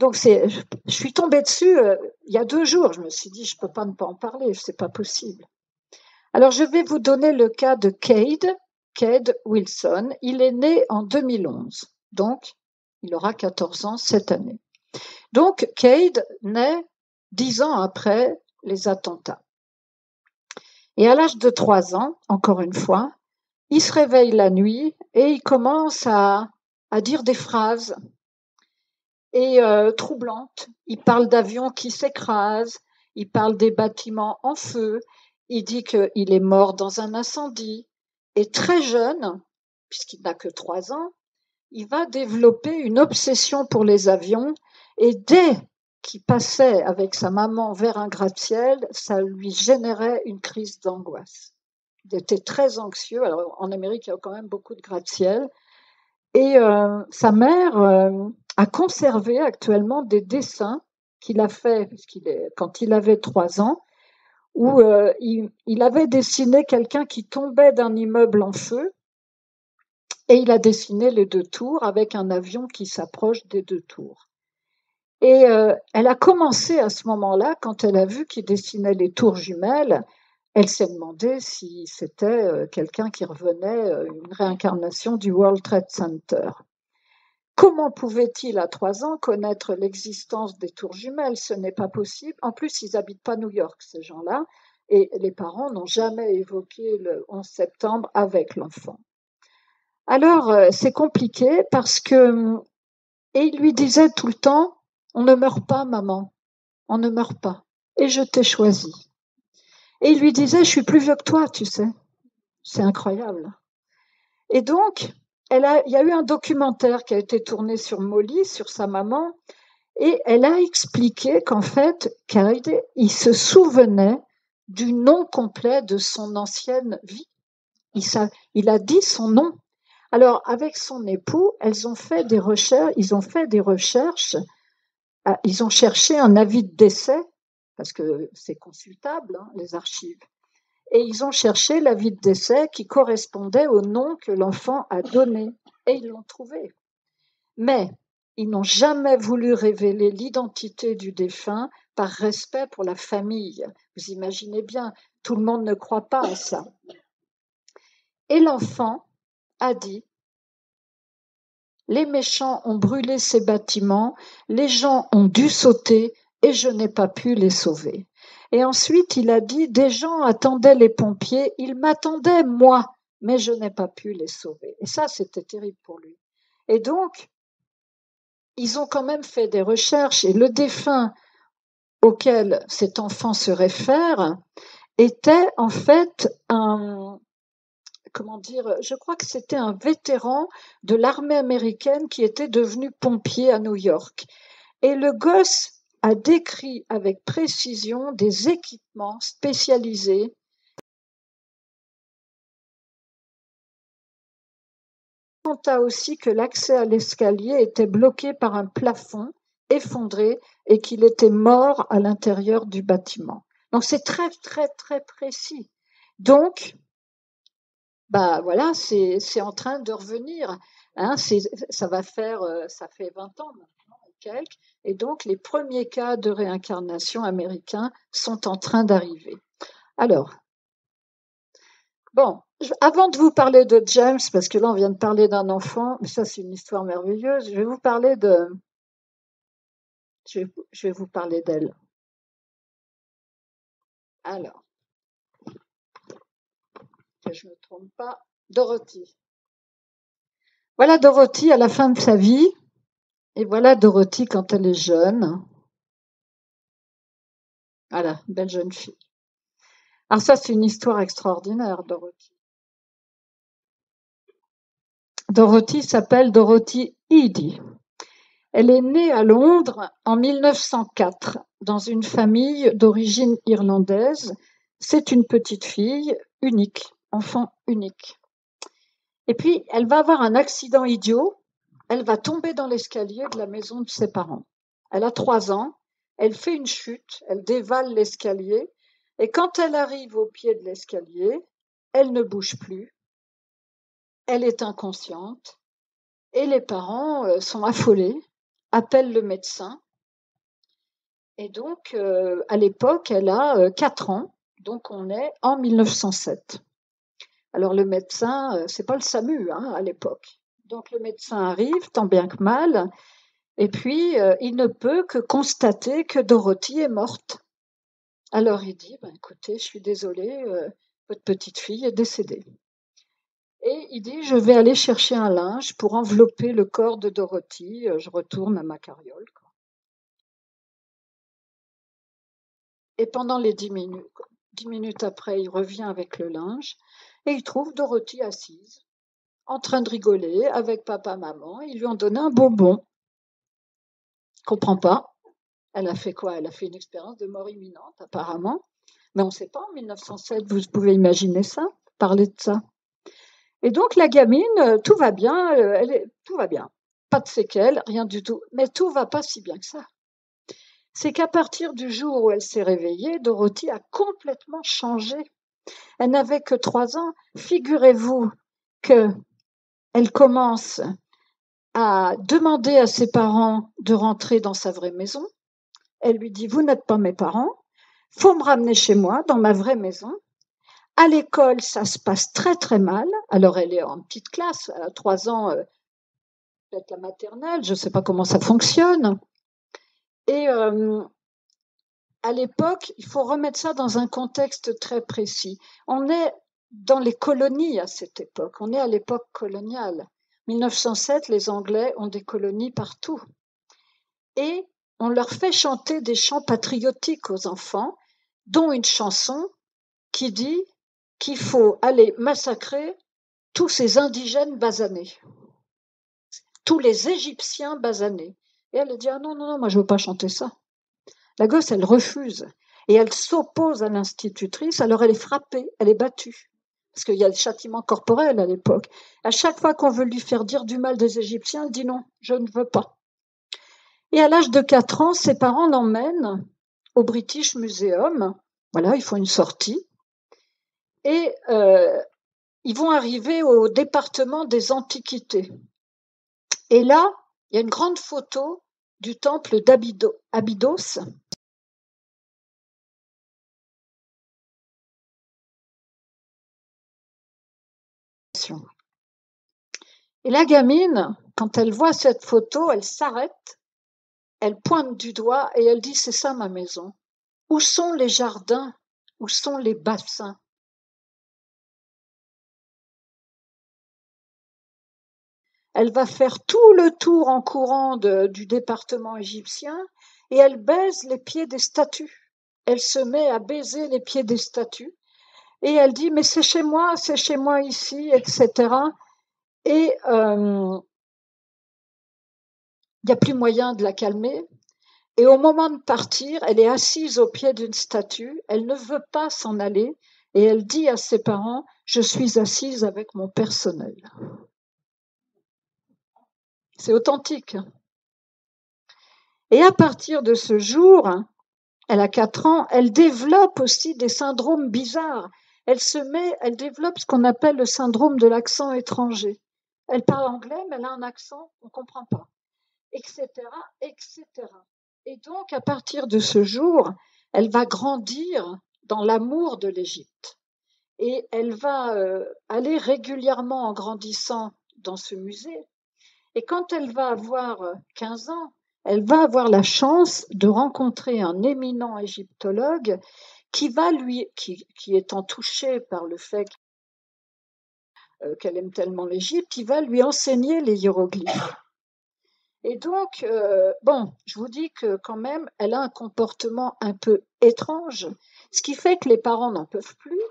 Donc je suis tombée dessus il y a 2 jours. Je me suis dit, je ne peux pas ne pas en parler, c'est pas possible. Alors, je vais vous donner le cas de Cade Wilson. Il est né en 2011, donc il aura 14 ans cette année. Donc, Cade naît 10 ans après les attentats. Et à l'âge de 3 ans, encore une fois, il se réveille la nuit et il commence à dire des phrases troublantes. Il parle d'avions qui s'écrasent, il parle des bâtiments en feu, il dit qu'il est mort dans un incendie. Et très jeune, puisqu'il n'a que 3 ans, il va développer une obsession pour les avions et dès qu'il passait avec sa maman vers un gratte-ciel, ça lui générait une crise d'angoisse. Il était très anxieux. Alors, en Amérique, il y a quand même beaucoup de gratte-ciel. Et sa mère a conservé actuellement des dessins qu'il a fait quand il avait 3 ans, où il avait dessiné quelqu'un qui tombait d'un immeuble en feu, et il a dessiné les 2 tours avec un avion qui s'approche des 2 tours. Et elle a commencé à ce moment-là, quand elle a vu qu'il dessinait les tours jumelles, elle s'est demandé si c'était quelqu'un qui revenait, une réincarnation du World Trade Center. Comment pouvait-il, à 3 ans, connaître l'existence des tours jumelles? Ce n'est pas possible. En plus, ils n'habitent pas New York, ces gens-là, et les parents n'ont jamais évoqué le 11 septembre avec l'enfant. Alors, c'est compliqué parce que... Et il lui disait tout le temps, « On ne meurt pas, maman, on ne meurt pas. Et je t'ai choisi. » Et il lui disait, « Je suis plus vieux que toi, tu sais. » C'est incroyable. Et donc, il y a eu un documentaire qui a été tourné sur Molly, sur sa maman, et elle a expliqué qu'en fait, Cade, il se souvenait du nom complet de son ancienne vie. Il a dit son nom. Alors, avec son époux, ils ont fait des recherches, ils ont cherché un avis de décès, parce que c'est consultable, hein, les archives. Et ils ont cherché l'avis de décès qui correspondait au nom que l'enfant a donné. Et ils l'ont trouvé. Mais ils n'ont jamais voulu révéler l'identité du défunt par respect pour la famille. Vous imaginez bien, tout le monde ne croit pas à ça. Et l'enfant a dit, les méchants ont brûlé ces bâtiments, les gens ont dû sauter et je n'ai pas pu les sauver. Et ensuite, il a dit, des gens attendaient les pompiers, ils m'attendaient moi, mais je n'ai pas pu les sauver. Et ça, c'était terrible pour lui. Et donc, ils ont quand même fait des recherches et le défunt auquel cet enfant se réfère était en fait je crois que c'était un vétéran de l'armée américaine qui était devenu pompier à New York. Et le gosse a décrit avec précision des équipements spécialisés Il raconta aussi que l'accès à l'escalier était bloqué par un plafond effondré et qu'il était mort à l'intérieur du bâtiment. Donc c'est très très très précis. Donc voilà, c'est en train de revenir. Hein, ça fait 20 ans maintenant et quelques, et donc les premiers cas de réincarnation américains sont en train d'arriver. Alors, bon, avant de vous parler de James, parce que là on vient de parler d'un enfant, mais ça c'est une histoire merveilleuse, je vais vous parler d'elle. Alors, que je ne me trompe pas, Dorothy. Voilà Dorothy à la fin de sa vie, et voilà Dorothy quand elle est jeune. Voilà, belle jeune fille. Alors ça, c'est une histoire extraordinaire, Dorothy. Dorothy s'appelle Dorothy Eady. Elle est née à Londres en 1904 dans une famille d'origine irlandaise. C'est une petite fille unique, enfant unique. Et puis, elle va avoir un accident idiot. Elle va tomber dans l'escalier de la maison de ses parents. Elle a 3 ans. Elle fait une chute. Elle dévale l'escalier. Et quand elle arrive au pied de l'escalier, elle ne bouge plus. Elle est inconsciente. Et les parents sont affolés, appellent le médecin. Et donc, à l'époque, elle a 4 ans. Donc, on est en 1907. Alors, le médecin, c'est pas le SAMU à l'époque. Donc, le médecin arrive, tant bien que mal, et puis il ne peut que constater que Dorothy est morte. Alors, il dit, écoutez, je suis désolé, votre petite fille est décédée. Et il dit, je vais aller chercher un linge pour envelopper le corps de Dorothy. Je retourne à ma carriole. Et pendant les 10 minutes après, il revient avec le linge et il trouve Dorothy assise, en train de rigoler avec papa, maman. Ils lui ont donné un bonbon. Il ne comprend pas. Elle a fait quoi? Elle a fait une expérience de mort imminente, apparemment. Mais on ne sait pas, en 1907, vous pouvez imaginer ça, parler de ça. Et donc, la gamine, tout va bien, tout va bien. Pas de séquelles, rien du tout. Mais tout ne va pas si bien que ça. C'est qu'à partir du jour où elle s'est réveillée, Dorothy a complètement changé. Elle n'avait que 3 ans. Figurez-vous qu'elle commence à demander à ses parents de rentrer dans sa vraie maison. Elle lui dit, vous n'êtes pas mes parents, faut me ramener chez moi, dans ma vraie maison. À l'école, ça se passe très très mal. Alors elle est en petite classe, à 3 ans, peut-être la maternelle, je ne sais pas comment ça fonctionne. Et à l'époque, il faut remettre ça dans un contexte très précis. On est dans les colonies à cette époque, on est à l'époque coloniale. 1907, les Anglais ont des colonies partout. Et on leur fait chanter des chants patriotiques aux enfants, dont une chanson qui dit qu'il faut aller massacrer tous ces indigènes basanés, tous les Égyptiens basanés. Et elle dit, ah non, non, non, moi je ne veux pas chanter ça. La gosse, elle refuse. Et elle s'oppose à l'institutrice, alors elle est frappée, elle est battue. Parce qu'il y a le châtiment corporel à l'époque. À chaque fois qu'on veut lui faire dire du mal des Égyptiens, elle dit non, je ne veux pas. Et à l'âge de 4 ans, ses parents l'emmènent au British Museum. Voilà, ils font une sortie. Et ils vont arriver au département des antiquités. Et là, il y a une grande photo du temple d'Abydos. Et la gamine, quand elle voit cette photo, elle s'arrête, elle pointe du doigt et elle dit, c'est ça ma maison. Où sont les jardins? Où sont les bassins? Elle va faire tout le tour en courant du département égyptien et elle baise les pieds des statues. Elle se met à baiser les pieds des statues et elle dit, mais c'est chez moi ici, etc. Et il n'y a plus moyen de la calmer. Et au moment de partir, elle est assise au pied d'une statue, elle ne veut pas s'en aller, et elle dit à ses parents, je suis assise avec mon personnel. C'est authentique. Et à partir de ce jour, elle a 4 ans, elle développe aussi des syndromes bizarres. Elle développe ce qu'on appelle le syndrome de l'accent étranger. Elle parle anglais, mais elle a un accent, on ne comprend pas, etc., etc. Et donc, à partir de ce jour, elle va grandir dans l'amour de l'Égypte. Et elle va aller régulièrement en grandissant dans ce musée. Et quand elle va avoir 15 ans, elle va avoir la chance de rencontrer un éminent égyptologue qui étant touché par le fait qu'elle aime tellement l'Égypte, qui va lui enseigner les hiéroglyphes. Et donc, je vous dis que quand même, elle a un comportement un peu étrange, ce qui fait que les parents n'en peuvent plus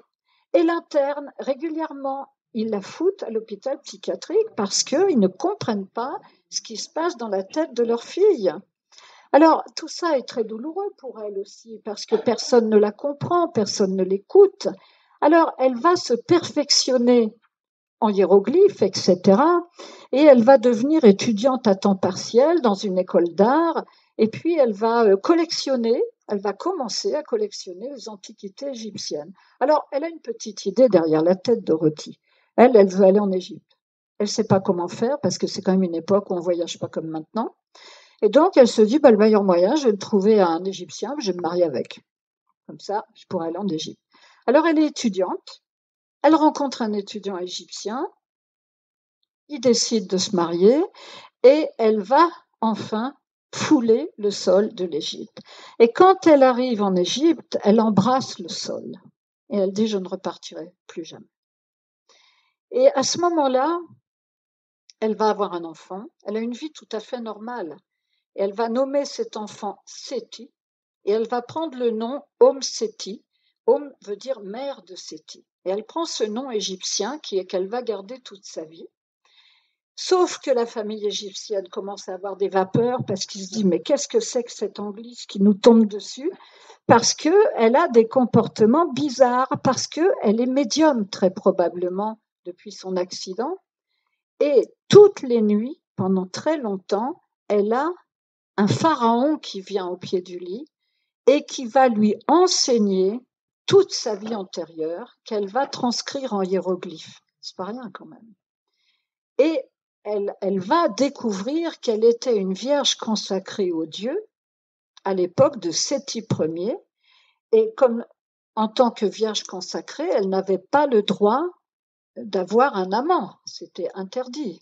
et l'internent régulièrement. Ils la foutent à l'hôpital psychiatrique parce qu'ils ne comprennent pas ce qui se passe dans la tête de leur fille. Alors, tout ça est très douloureux pour elle aussi, parce que personne ne la comprend, personne ne l'écoute. Alors, elle va se perfectionner en hiéroglyphes, etc. Et elle va devenir étudiante à temps partiel dans une école d'art. Et puis, elle va collectionner, elle va commencer à collectionner les antiquités égyptiennes. Alors, elle a une petite idée derrière la tête, Dorothy. Elle veut aller en Égypte. Elle ne sait pas comment faire, parce que c'est quand même une époque où on ne voyage pas comme maintenant. Et donc, elle se dit, bah, le meilleur moyen, je vais me trouver un Égyptien, je vais me marier avec. Comme ça, je pourrai aller en Égypte. Alors, elle est étudiante. Elle rencontre un étudiant égyptien. Ils décident de se marier et elle va enfin fouler le sol de l'Égypte. Et quand elle arrive en Égypte, elle embrasse le sol et elle dit, je ne repartirai plus jamais. Et à ce moment-là, elle va avoir un enfant. Elle a une vie tout à fait normale. Et elle va nommer cet enfant Séti et elle va prendre le nom Om-Séti. Om veut dire mère de Séti. Et elle prend ce nom égyptien qu'elle va garder toute sa vie. Sauf que la famille égyptienne commence à avoir des vapeurs parce qu'il se dit mais qu'est-ce que c'est que cette Anglaise qui nous tombe dessus? Parce qu'elle a des comportements bizarres, parce qu'elle est médium très probablement depuis son accident. Et toutes les nuits, pendant très longtemps, elle a un pharaon qui vient au pied du lit et qui va lui enseigner toute sa vie antérieure qu'elle va transcrire en hiéroglyphes. C'est pas rien quand même. Et elle va découvrir qu'elle était une vierge consacrée au Dieu à l'époque de Séti Ier. Et comme en tant que vierge consacrée, elle n'avait pas le droit d'avoir un amant. C'était interdit.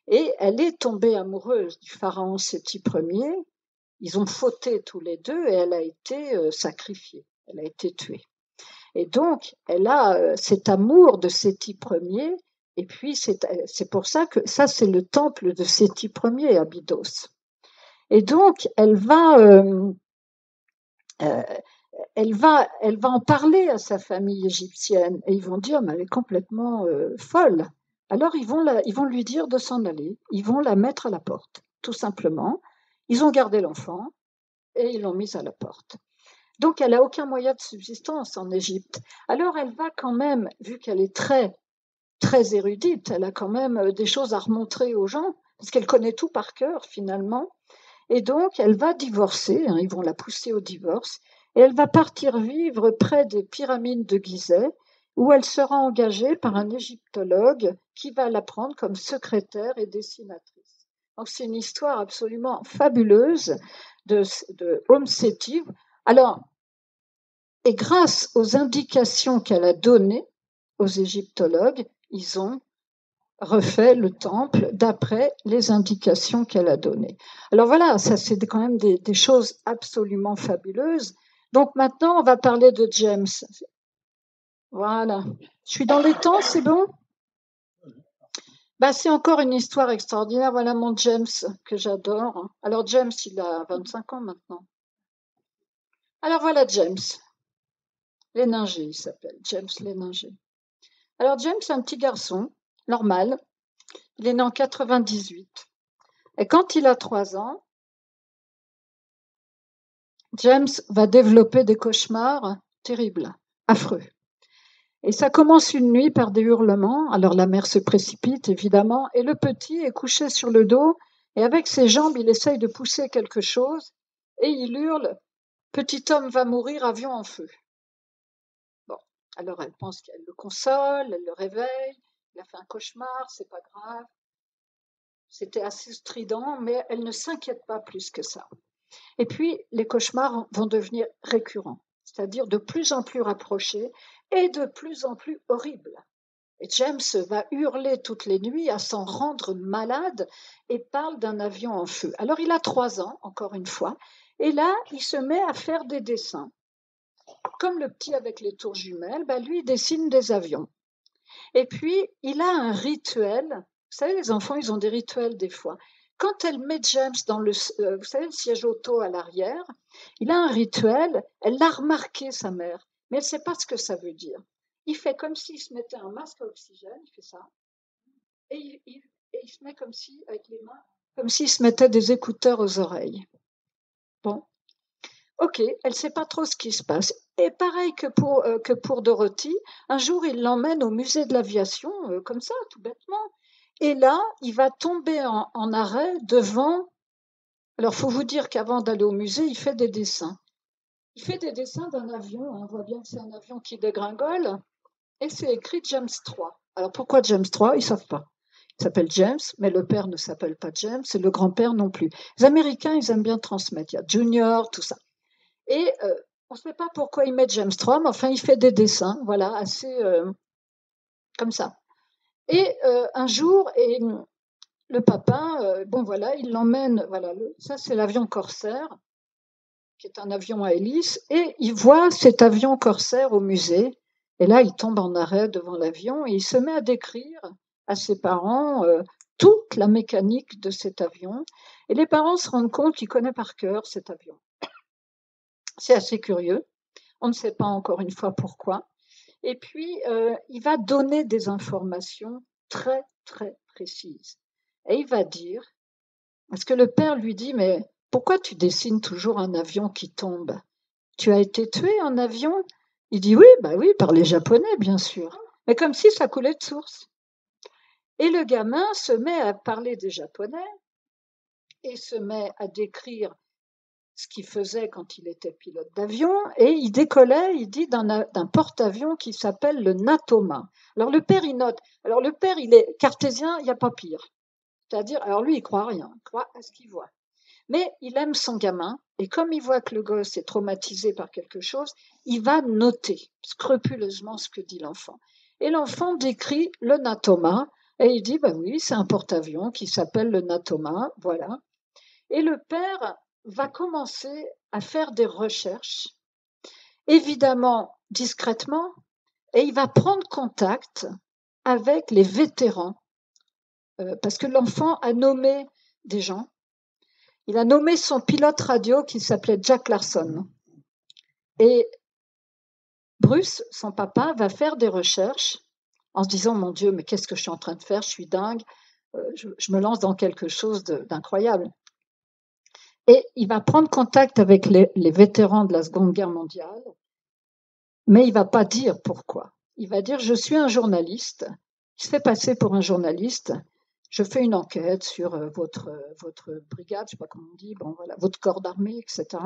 Et elle est tombée amoureuse du pharaon Séti Ier. Ils ont fauté tous les deux et elle a été sacrifiée. Elle a été tuée. Et donc, elle a cet amour de Séti Ier. Et puis, c'est pour ça que ça, c'est le temple de Séti Ier, à Abydos. Et donc, elle va en parler à sa famille égyptienne. Et ils vont dire, mais elle est complètement folle. Alors, ils vont lui dire de s'en aller. Ils vont la mettre à la porte, tout simplement. Ils ont gardé l'enfant et ils l'ont mise à la porte. Donc, elle n'a aucun moyen de subsistance en Égypte. Alors, elle va quand même, vu qu'elle est très très érudite, elle a quand même des choses à remontrer aux gens, parce qu'elle connaît tout par cœur finalement. Et donc, elle va divorcer, ils vont la pousser au divorce, et elle va partir vivre près des pyramides de Gizeh, où elle sera engagée par un égyptologue qui va la prendre comme secrétaire et dessinatrice. Donc, c'est une histoire absolument fabuleuse de Om Séti. Alors, et grâce aux indications qu'elle a données aux égyptologues, ils ont refait le temple d'après les indications qu'elle a données. Alors voilà, ça c'est quand même des choses absolument fabuleuses. Donc maintenant, on va parler de James. Voilà. Je suis dans les temps, c'est bon? Bah, c'est encore une histoire extraordinaire. Voilà mon James que j'adore. Alors James, il a 25 ans maintenant. Alors voilà James. Léninger, il s'appelle. James Léninger. Alors James, c'est un petit garçon, normal. Il est né en 98. Et quand il a 3 ans, James va développer des cauchemars terribles, affreux. Et ça commence une nuit par des hurlements. Alors la mère se précipite, évidemment, et le petit est couché sur le dos, et avec ses jambes, il essaye de pousser quelque chose, et il hurle « Petit homme va mourir, avion en feu ». Bon, alors elle pense qu'elle le console, elle le réveille, il a fait un cauchemar, c'est pas grave. C'était assez strident, mais elle ne s'inquiète pas plus que ça. Et puis, les cauchemars vont devenir récurrents, c'est-à-dire de plus en plus rapprochés et de plus en plus horribles. Et James va hurler toutes les nuits à s'en rendre malade et parle d'un avion en feu. Alors, il a 3 ans, encore une fois, et là, il se met à faire des dessins. Comme le petit avec les tours jumelles, lui, il dessine des avions. Et puis, il a un rituel. Vous savez, les enfants, ils ont des rituels des fois. Quand elle met James dans le siège auto à l'arrière, il a un rituel. Elle l'a remarqué, sa mère, mais elle ne sait pas ce que ça veut dire. Il fait comme s'il se mettait un masque à oxygène, il fait ça, et il se met comme si, avec les mains, comme s'il se mettait des écouteurs aux oreilles. Bon, ok, elle ne sait pas trop ce qui se passe. Et pareil que pour Dorothy, un jour il l'emmène au musée de l'aviation, comme ça, tout bêtement. Et là, il va tomber en arrêt devant. Alors, faut vous dire qu'avant d'aller au musée, il fait des dessins. Il fait des dessins d'un avion, hein, on voit bien que c'est un avion qui dégringole, et c'est écrit James 3. Alors pourquoi James 3? Ils ne savent pas. Il s'appelle James, mais le père ne s'appelle pas James, et le grand-père non plus. Les Américains, ils aiment bien transmettre. Il y a Junior, tout ça. Et on ne sait pas pourquoi il met James 3, mais enfin, il fait des dessins, voilà, assez comme ça. Et un jour, et le papa, bon voilà, il l'emmène, voilà, ça c'est l'avion Corsair, qui est un avion à hélice, et il voit cet avion Corsair au musée. Et là, il tombe en arrêt devant l'avion et il se met à décrire à ses parents toute la mécanique de cet avion. Et les parents se rendent compte qu'il connaît par cœur cet avion. C'est assez curieux. On ne sait pas encore une fois pourquoi. Et puis, il va donner des informations très, très précises. Et il va dire, parce que le père lui dit, mais pourquoi tu dessines toujours un avion qui tombe? Tu as été tué en avion? Il dit oui, bah oui, par les Japonais, bien sûr. Mais comme si ça coulait de source. Et le gamin se met à parler des Japonais et se met à décrire ce qu'il faisait quand il était pilote d'avion, et il décollait, il dit, d'un porte-avions qui s'appelle le Natoma. Alors le père, il note. Alors le père, il est cartésien, il n'y a pas pire. C'est-à-dire, alors lui, il croit à rien, il croit à ce qu'il voit. Mais il aime son gamin, et comme il voit que le gosse est traumatisé par quelque chose, il va noter scrupuleusement ce que dit l'enfant. Et l'enfant décrit le Natoma, et il dit, bah oui, c'est un porte-avions qui s'appelle le Natoma, voilà. Et le père va commencer à faire des recherches, évidemment discrètement, et il va prendre contact avec les vétérans, parce que l'enfant a nommé des gens. Il a nommé son pilote radio qui s'appelait Jack Larson. Et Bruce, son papa, va faire des recherches en se disant, mon Dieu, mais qu'est-ce que je suis en train de faire? Je suis dingue, je me lance dans quelque chose d'incroyable. Et il va prendre contact avec les vétérans de la Seconde Guerre mondiale, mais il ne va pas dire pourquoi. Il va dire, je suis un journaliste, il se fait passer pour un journaliste, je fais une enquête sur votre brigade, je ne sais pas comment on dit, bon, voilà, votre corps d'armée, etc.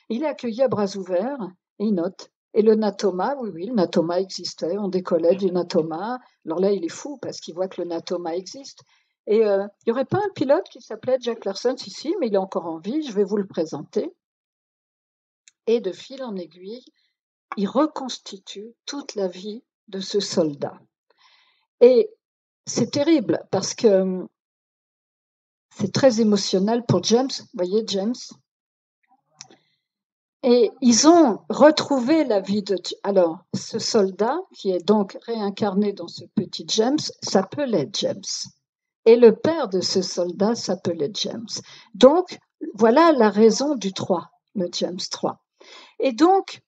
Il est accueilli à bras ouverts et il note. Et le Natoma, oui, le Natoma existait, on décollait du Natoma. Alors là, il est fou parce qu'il voit que le Natoma existe. Et il n'y aurait pas un pilote qui s'appelait Jack Larson? Si, mais il est encore en vie, je vais vous le présenter. Et de fil en aiguille, il reconstitue toute la vie de ce soldat. Et c'est terrible parce que c'est très émotionnel pour James. Vous voyez, James? Et ils ont retrouvé la vie de... Alors, ce soldat, qui est donc réincarné dans ce petit James, s'appelait James. Et le père de ce soldat s'appelait James. Donc, voilà la raison du 3, le James 3. Et donc,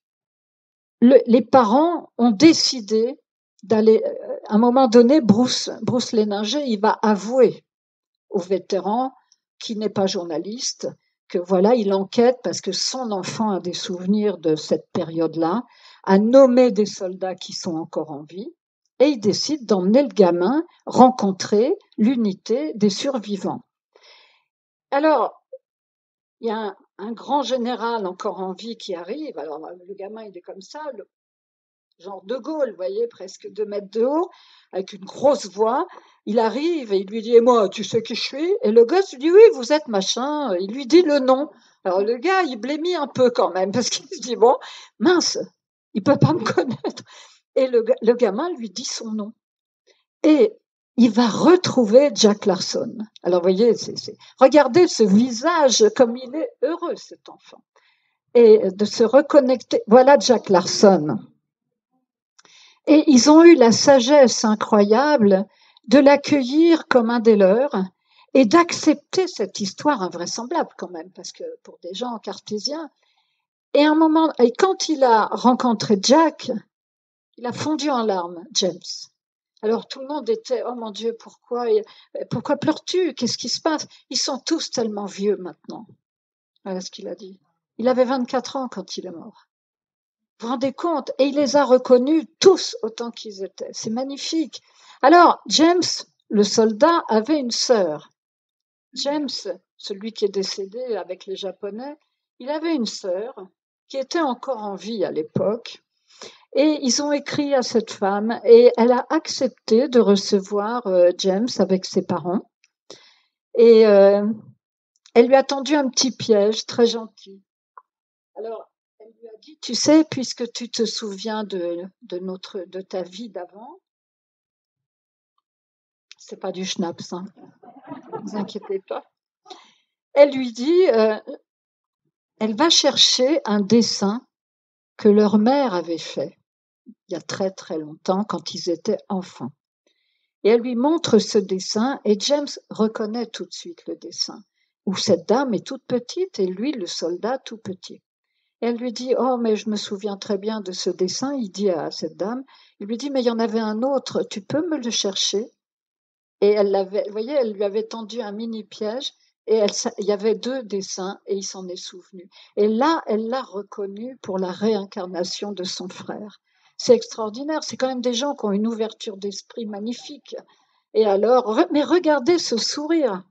les parents ont décidé d'aller... À un moment donné, Bruce Léninger, il va avouer aux vétérans, qui n'est pas journaliste, que voilà, il enquête parce que son enfant a des souvenirs de cette période-là, a nommé des soldats qui sont encore en vie, et il décide d'emmener le gamin rencontrer l'unité des survivants. Alors, il y a un grand général encore en vie qui arrive, alors le gamin il est comme ça, genre De Gaulle, vous voyez, presque 2 mètres de haut, avec une grosse voix. Il arrive et il lui dit, et moi, tu sais qui je suis? Et le gosse lui dit, oui, vous êtes machin. Il lui dit le nom. Alors le gars, il blêmit un peu quand même, parce qu'il se dit, bon, mince, il peut pas me connaître. Et le gamin lui dit son nom. Et il va retrouver Jack Larson. Alors, vous voyez, regardez ce visage, comme il est heureux, cet enfant. Et de se reconnecter. Voilà Jack Larson. Et ils ont eu la sagesse incroyable de l'accueillir comme un des leurs et d'accepter cette histoire invraisemblable quand même, parce que pour des gens cartésiens. Et quand il a rencontré Jack, il a fondu en larmes, James. Alors tout le monde était, oh mon Dieu, pourquoi pleures-tu? Qu'est-ce qui se passe? Ils sont tous tellement vieux maintenant. Voilà ce qu'il a dit. Il avait 24 ans quand il est mort. Vous vous rendez compte? Et il les a reconnus tous autant qu'ils étaient. C'est magnifique. Alors, James, le soldat, avait une sœur. James, celui qui est décédé avec les Japonais, il avait une sœur qui était encore en vie à l'époque. Et ils ont écrit à cette femme et elle a accepté de recevoir James avec ses parents. Et elle lui a tendu un petit piège très gentil. Alors, elle lui a dit, tu sais, puisque tu te souviens de ta vie d'avant, c'est pas du schnapps, hein, ne vous inquiétez pas. Elle lui dit, elle va chercher un dessin que leur mère avait fait il y a très très longtemps quand ils étaient enfants. Et elle lui montre ce dessin et James reconnaît tout de suite le dessin, où cette dame est toute petite et lui, le soldat, tout petit. Et elle lui dit, oh, mais je me souviens très bien de ce dessin. Il dit à cette dame, il lui dit, mais il y en avait un autre, tu peux me le chercher? Et vous voyez, elle lui avait tendu un mini piège et il y avait deux dessins et il s'en est souvenu. Et là, elle l'a reconnu pour la réincarnation de son frère. C'est extraordinaire, c'est quand même des gens qui ont une ouverture d'esprit magnifique. Et alors, mais regardez ce sourire.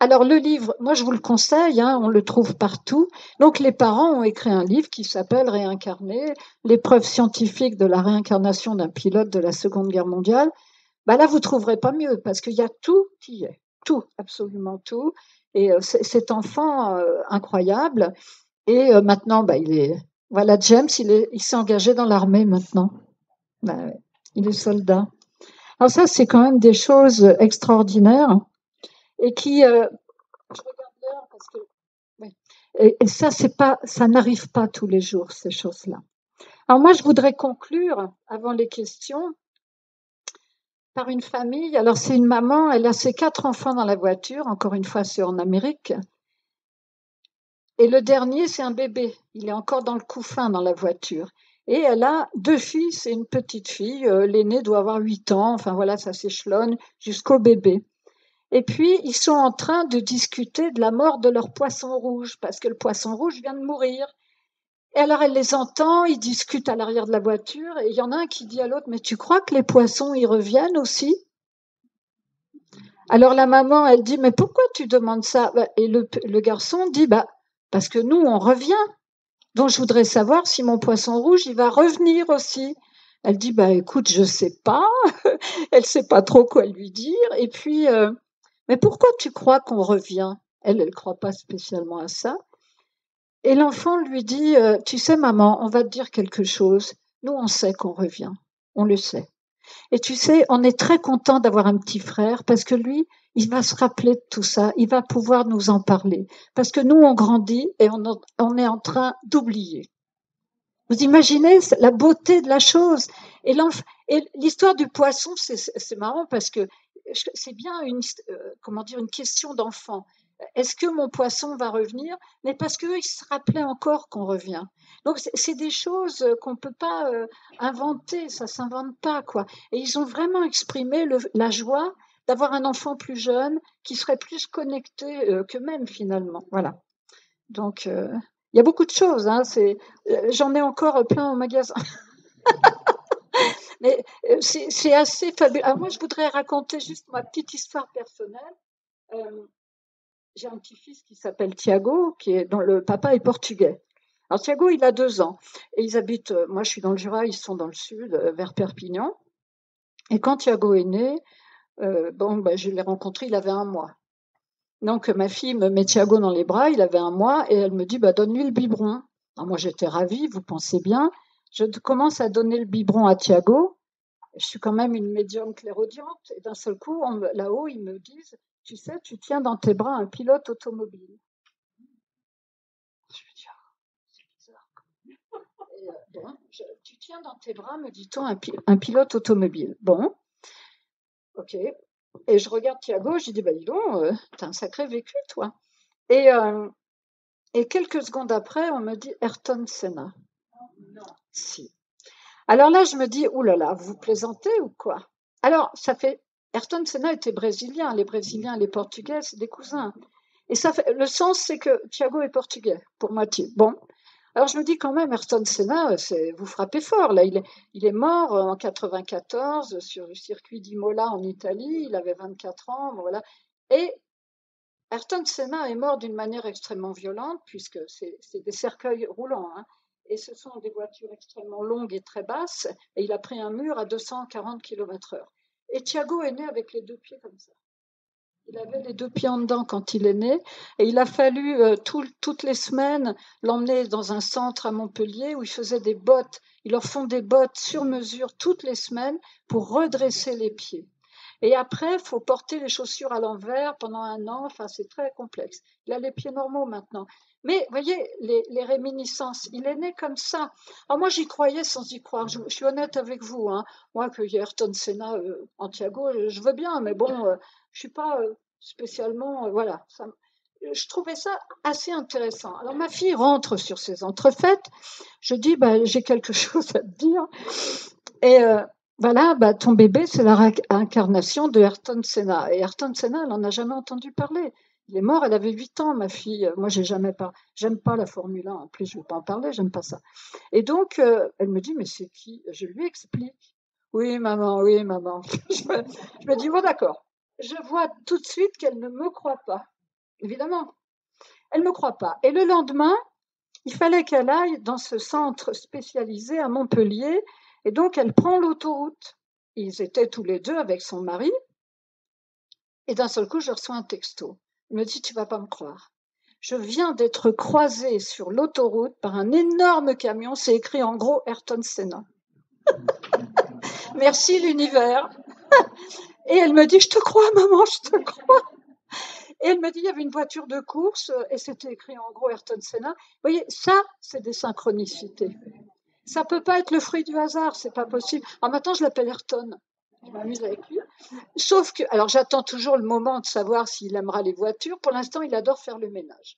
Alors le livre, moi je vous le conseille, hein, on le trouve partout. Donc les parents ont écrit un livre qui s'appelle Réincarner, les preuves scientifiques de la réincarnation d'un pilote de la Seconde Guerre mondiale. Bah là, vous trouverez pas mieux parce qu'il y a tout qui y est, tout, absolument tout. Et cet enfant incroyable. Et maintenant, bah, voilà, James, il s'est engagé dans l'armée maintenant. Bah, ouais, il est soldat. Alors ça, c'est quand même des choses extraordinaires et qui, je regarde l'heure parce que, oui. Et ça, ça n'arrive pas tous les jours ces choses-là. Alors moi, je voudrais conclure avant les questions par une famille. Alors, c'est une maman, elle a ses 4 enfants dans la voiture. Encore une fois, c'est en Amérique. Et le dernier, c'est un bébé. Il est encore dans le couffin dans la voiture. Et elle a 2 fils et une petite fille. L'aîné doit avoir 8 ans. Enfin, voilà, ça s'échelonne jusqu'au bébé. Et puis, ils sont en train de discuter de la mort de leur poisson rouge, parce que le poisson rouge vient de mourir. Et alors, elle les entend, ils discutent à l'arrière de la voiture. Et il y en a un qui dit à l'autre, mais tu crois que les poissons, ils reviennent aussi? Alors la maman, elle dit, mais pourquoi tu demandes ça? Et le garçon dit, parce que nous, on revient. Donc je voudrais savoir si mon poisson rouge, il va revenir aussi. Elle dit, écoute, je sais pas. Elle sait pas trop quoi lui dire. Et puis, mais pourquoi tu crois qu'on revient? Elle croit pas spécialement à ça. Et l'enfant lui dit, tu sais, maman, on va te dire quelque chose. Nous, on sait qu'on revient. On le sait. Et tu sais, on est très content d'avoir un petit frère parce que lui, il va se rappeler de tout ça, il va pouvoir nous en parler. Parce que nous, on grandit et on est en train d'oublier. Vous imaginez la beauté de la chose. Et l'histoire du poisson, c'est marrant parce que c'est bien comment dire, une question d'enfant. Est-ce que mon poisson va revenir? Mais parce qu'eux, ils se rappelaient encore qu'on revient. Donc, c'est des choses qu'on ne peut pas inventer, ça ne s'invente pas, quoi. Et ils ont vraiment exprimé la joie d'avoir un enfant plus jeune qui serait plus connecté qu'eux-mêmes, finalement. Voilà. Donc, il y a beaucoup de choses. Hein, j'en ai encore plein au magasin. Mais c'est assez fabuleux. Alors moi, je voudrais raconter juste ma petite histoire personnelle. J'ai un petit-fils qui s'appelle Tiago, dont le papa est portugais. Alors Tiago, il a 2 ans. Et ils habitent, moi je suis dans le Jura, ils sont dans le sud, vers Perpignan. Et quand Tiago est né, je l'ai rencontré, il avait 1 mois. Donc ma fille me met Tiago dans les bras, il avait 1 mois, et elle me dit, donne-lui le biberon. Alors moi j'étais ravie, vous pensez bien. Je commence à donner le biberon à Tiago. Je suis quand même une médium clairaudiente. Et d'un seul coup, là-haut, ils me disent, tu sais, tu tiens dans tes bras un pilote automobile. Je me dis, c'est bizarre. Et, tu tiens dans tes bras, me dit-on, un pilote automobile. Bon, ok. Et je regarde Thiago, je dis, dis donc, t'as un sacré vécu, toi. Et quelques secondes après, on me dit Ayrton Senna. Non. Si. Alors là, je me dis, oulala, vous plaisantez ou quoi? Alors, ça fait. Ayrton Senna était brésilien. Les Brésiliens et les Portugais, c'est des cousins. Et ça fait. Le sens, c'est que Thiago est portugais, pour moitié. Bon. Alors, je me dis quand même, Ayrton Senna, vous frappez fort. Là, il est mort en 94 sur le circuit d'Imola en Italie. Il avait 24 ans. Bon, voilà. Et Ayrton Senna est mort d'une manière extrêmement violente, puisque c'est des cercueils roulants, hein, et ce sont des voitures extrêmement longues et très basses, et il a pris un mur à 240 km/h. Et Thiago est né avec les deux pieds comme ça. Il avait les deux pieds en dedans quand il est né, et il a fallu toutes les semaines l'emmener dans un centre à Montpellier où il faisait des bottes. Ils leur font des bottes sur mesure toutes les semaines pour redresser les pieds. Et après, il faut porter les chaussures à l'envers pendant un an. Enfin, c'est très complexe. Il a les pieds normaux maintenant. Mais voyez, les réminiscences, il est né comme ça. Alors moi, j'y croyais sans y croire. Je suis honnête avec vous, hein. Moi, que Ayrton Senna, Antiago, je veux bien, mais bon, je suis pas spécialement, voilà. Je trouvais ça assez intéressant. Alors ma fille rentre sur ces entrefaites. Je dis, bah, j'ai quelque chose à te dire. Et voilà, bah, ton bébé, c'est la réincarnation de Ayrton Senna. Et Ayrton Senna, elle n'en a jamais entendu parler. Il est mort, elle avait 8 ans, ma fille. Moi, j'aime pas la Formule 1. En plus, je ne veux pas en parler, j'aime pas ça. Et donc, elle me dit, mais c'est qui? Je lui explique. Oui, maman, oui, maman. Je me dis, bon, d'accord. Je vois tout de suite qu'elle ne me croit pas. Évidemment, elle ne me croit pas. Et le lendemain, il fallait qu'elle aille dans ce centre spécialisé à Montpellier. Et donc, elle prend l'autoroute. Ils étaient tous les deux avec son mari. Et d'un seul coup, je reçois un texto. Il me dit, tu vas pas me croire. Je viens d'être croisée sur l'autoroute par un énorme camion. C'est écrit en gros Ayrton Senna. Merci l'univers. Et elle me dit, je te crois, maman, je te crois. Et elle me dit, il y avait une voiture de course et c'était écrit en gros Ayrton Senna. Vous voyez, ça, c'est des synchronicités. Ça peut pas être le fruit du hasard, c'est pas possible. Alors maintenant, je l'appelle Ayrton. Je m'amuse avec lui. Sauf que, alors j'attends toujours le moment de savoir s'il aimera les voitures. Pour l'instant, il adore faire le ménage.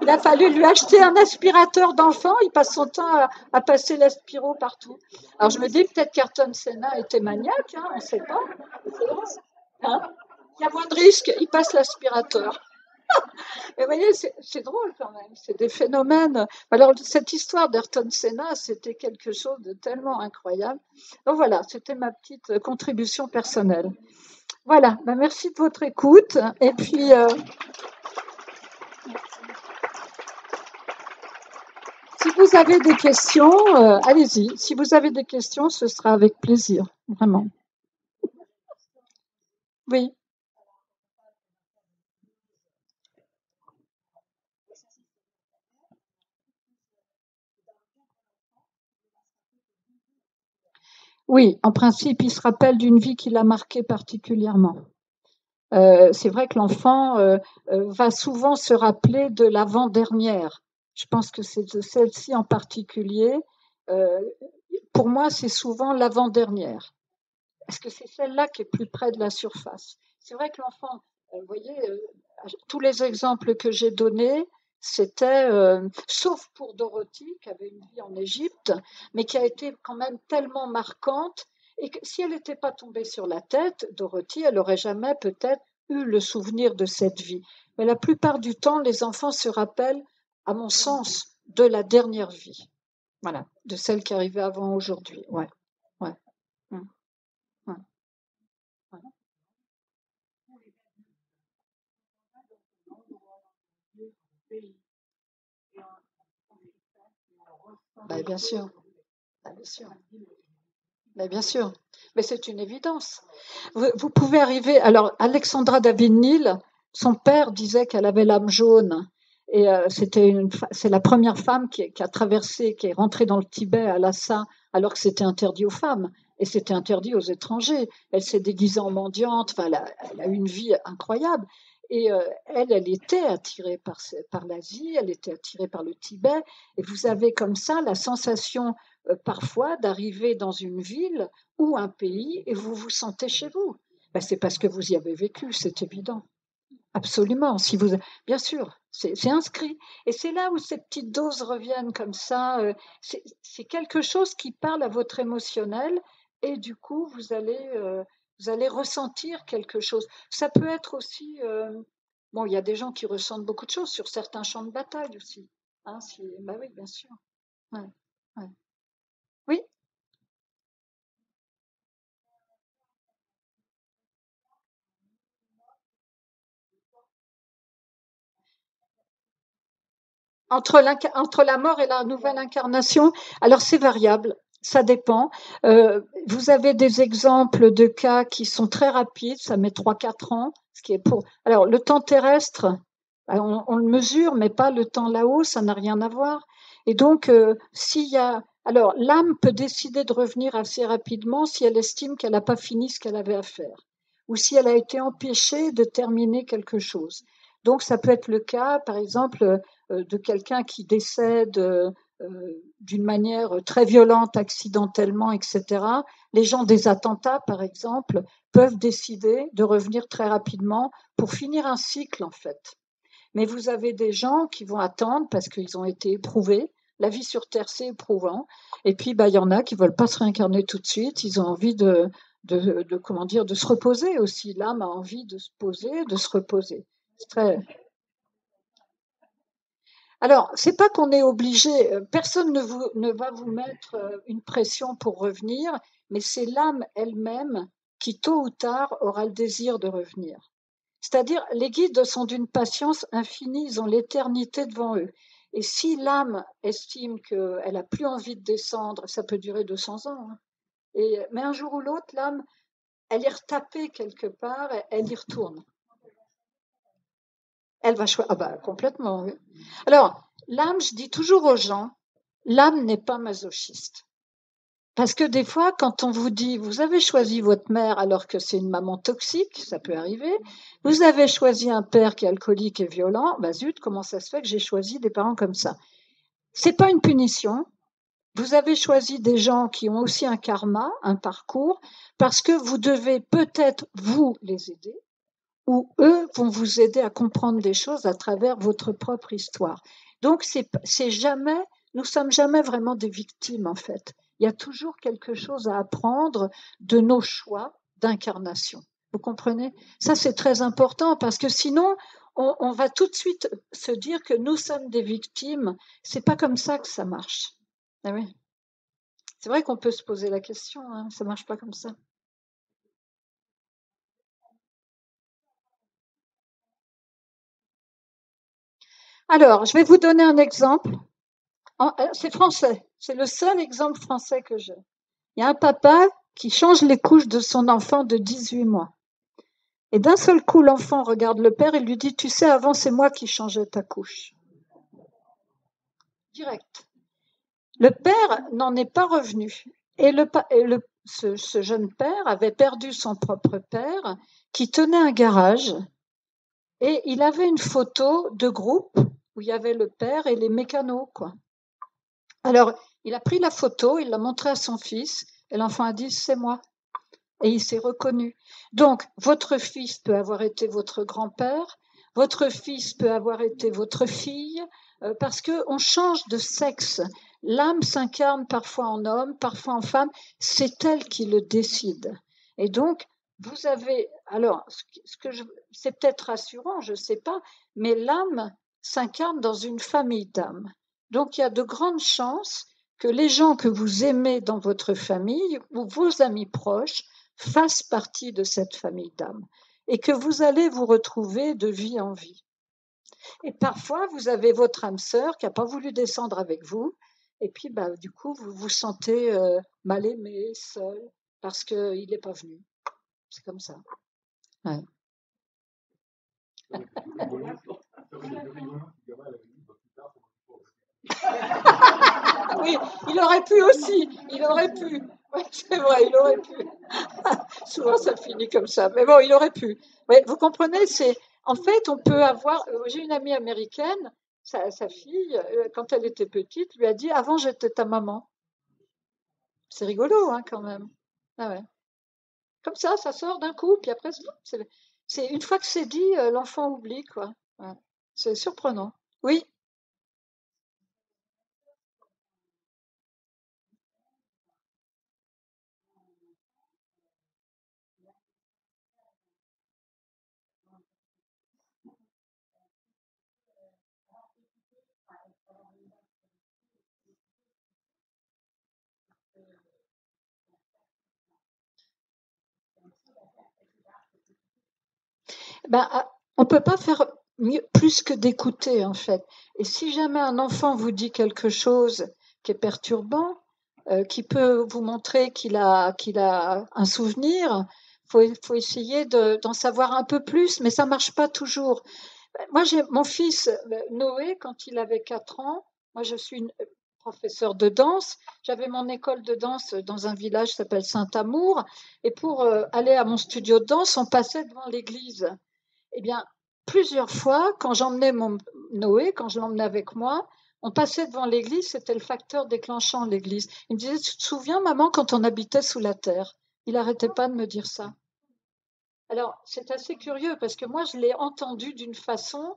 Il a fallu lui acheter un aspirateur d'enfant. Il passe son temps à passer l'aspiro partout. Alors je me dis peut-être qu'Ayrton Senna était maniaque, hein, on ne sait pas. Hein, il y a moins de risques, il passe l'aspirateur. Et vous voyez, c'est drôle quand même, c'est des phénomènes. Alors, cette histoire d'Ayrton Senna, c'était quelque chose de tellement incroyable. Donc voilà, c'était ma petite contribution personnelle. Voilà, ben merci de votre écoute. Et puis, si vous avez des questions, allez-y. Si vous avez des questions, ce sera avec plaisir, vraiment. Oui. Oui, en principe, il se rappelle d'une vie qui l'a marqué particulièrement. C'est vrai que l'enfant va souvent se rappeler de l'avant-dernière. Je pense que c'est de celle-ci en particulier. Euh, pour moi, c'est souvent l'avant-dernière. Parce que c'est celle-là qui est plus près de la surface. C'est vrai que l'enfant, vous voyez, tous les exemples que j'ai donnés, c'était, sauf pour Dorothy, qui avait une vie en Égypte, mais qui a été quand même tellement marquante, et que si elle n'était pas tombée sur la tête, Dorothy, elle n'aurait jamais peut-être eu le souvenir de cette vie. Mais la plupart du temps, les enfants se rappellent, à mon sens, de la dernière vie. Voilà, de celle qui arrivait avant aujourd'hui. Ouais, ouais. Mm, ouais, ouais. Bah, bien sûr, bah, bien sûr, bah, bien sûr. Mais c'est une évidence. Vous pouvez arriver. Alors, Alexandra David-Néel, son père disait qu'elle avait l'âme jaune. Et c'est la première femme qui a traversé, qui est rentrée dans le Tibet à Lhasa, alors que c'était interdit aux femmes. Et c'était interdit aux étrangers. Elle s'est déguisée en mendiante. Enfin, elle a eu une vie incroyable. Et elle était attirée par l'Asie, elle était attirée par le Tibet. Et vous avez comme ça la sensation parfois d'arriver dans une ville ou un pays et vous vous sentez chez vous. Ben, c'est parce que vous y avez vécu, c'est évident. Absolument. Si vous, bien sûr, c'est inscrit. Et c'est là où ces petites doses reviennent comme ça. C'est quelque chose qui parle à votre émotionnel et du coup, vous allez ressentir quelque chose. Ça peut être aussi, bon, il y a des gens qui ressentent beaucoup de choses sur certains champs de bataille aussi. Hein, bah oui, bien sûr. Ouais, ouais. Oui, entre la mort et la nouvelle incarnation, alors c'est variable, ça dépend. Vous avez des exemples de cas qui sont très rapides, ça met 3 4 ans, ce qui est pour. Alors le temps terrestre, on le mesure, mais pas le temps là-haut, ça n'a rien à voir. Et donc, s'il y a. Alors, l'âme peut décider de revenir assez rapidement si elle estime qu'elle n'a pas fini ce qu'elle avait à faire, ou si elle a été empêchée de terminer quelque chose. Donc, ça peut être le cas, par exemple, de quelqu'un qui décède d'une manière très violente, accidentellement, etc. Les gens des attentats, par exemple, peuvent décider de revenir très rapidement pour finir un cycle, en fait. Mais vous avez des gens qui vont attendre parce qu'ils ont été éprouvés. La vie sur Terre, c'est éprouvant. Et puis, bah, il y en a qui veulent pas se réincarner tout de suite. Ils ont envie comment dire, de se reposer aussi. L'âme a envie de se poser, de se reposer. C'est très, alors, c'est pas qu'on est obligé, personne ne va vous mettre une pression pour revenir, mais c'est l'âme elle-même qui, tôt ou tard, aura le désir de revenir. C'est-à-dire, les guides sont d'une patience infinie, ils ont l'éternité devant eux. Et si l'âme estime qu'elle a plus envie de descendre, ça peut durer 200 ans, hein. Mais un jour ou l'autre, l'âme, elle est retapée quelque part, elle y retourne. Elle va choisir. Ah bah complètement, oui. Alors, l'âme, je dis toujours aux gens, l'âme n'est pas masochiste. Parce que des fois, quand on vous dit, vous avez choisi votre mère alors que c'est une maman toxique, ça peut arriver. Vous avez choisi un père qui est alcoolique et violent, bah zut, comment ça se fait que j'ai choisi des parents comme ça? C'est pas une punition. Vous avez choisi des gens qui ont aussi un karma, un parcours, parce que vous devez peut-être vous les aider, où eux vont vous aider à comprendre des choses à travers votre propre histoire. Donc, c'est jamais, nous sommes jamais vraiment des victimes, en fait. Il y a toujours quelque chose à apprendre de nos choix d'incarnation. Vous comprenez? Ça, c'est très important parce que sinon, on va tout de suite se dire que nous sommes des victimes. C'est pas comme ça que ça marche. Ah oui. C'est vrai qu'on peut se poser la question, hein, ça marche pas comme ça. Alors, je vais vous donner un exemple. C'est français. C'est le seul exemple français que j'ai. Il y a un papa qui change les couches de son enfant de 18 mois. Et d'un seul coup, l'enfant regarde le père et lui dit, tu sais, avant, c'est moi qui changeais ta couche. Direct. Le père n'en est pas revenu. Ce jeune père avait perdu son propre père qui tenait un garage et il avait une photo de groupe où il y avait le père et les mécanos, quoi. Alors, il a pris la photo, il l'a montrée à son fils et l'enfant a dit, c'est moi. Et il s'est reconnu. Donc, votre fils peut avoir été votre grand-père, votre fils peut avoir été votre fille, parce qu'on change de sexe. L'âme s'incarne parfois en homme, parfois en femme, c'est elle qui le décide. Et donc, vous avez, alors, c'est peut-être rassurant, je ne sais pas, mais l'âme s'incarne dans une famille d'âmes. Donc, il y a de grandes chances que les gens que vous aimez dans votre famille ou vos amis proches fassent partie de cette famille d'âmes et que vous allez vous retrouver de vie en vie. Et parfois, vous avez votre âme sœur qui n'a pas voulu descendre avec vous, et puis bah, du coup, vous vous sentez mal aimé, seul, parce qu'il n'est pas venu. C'est comme ça. Ouais. Oui, il aurait pu aussi, il aurait pu. Ouais, c'est vrai, il aurait pu. Souvent, ça finit comme ça. Mais bon, il aurait pu. Ouais, vous comprenez, c'est en fait, on peut avoir. J'ai une amie américaine, sa fille, quand elle était petite, lui a dit avant, j'étais ta maman. C'est rigolo, hein, quand même. Ah ouais. Comme ça sort d'un coup, puis après, c'est une fois que c'est dit, l'enfant oublie, quoi. Ouais. C'est surprenant. Oui, Ben, on peut pas faire plus que d'écouter, en fait. Et si jamais un enfant vous dit quelque chose qui est perturbant, qui peut vous montrer qu'il a un souvenir, faut essayer d'en savoir un peu plus, mais ça marche pas toujours. Moi, j'ai mon fils Noé, quand il avait 4 ans, moi je suis une professeure de danse, j'avais mon école de danse dans un village qui s'appelle Saint-Amour, et pour aller à mon studio de danse, on passait devant l'église. Eh bien, plusieurs fois, quand j'emmenais mon Noé, quand je l'emmenais avec moi, on passait devant l'église, c'était le facteur déclenchant l'église. Il me disait, tu te souviens, maman, quand on habitait sous la terre? Il n'arrêtait pas de me dire ça. Alors, c'est assez curieux parce que moi, je l'ai entendu d'une façon,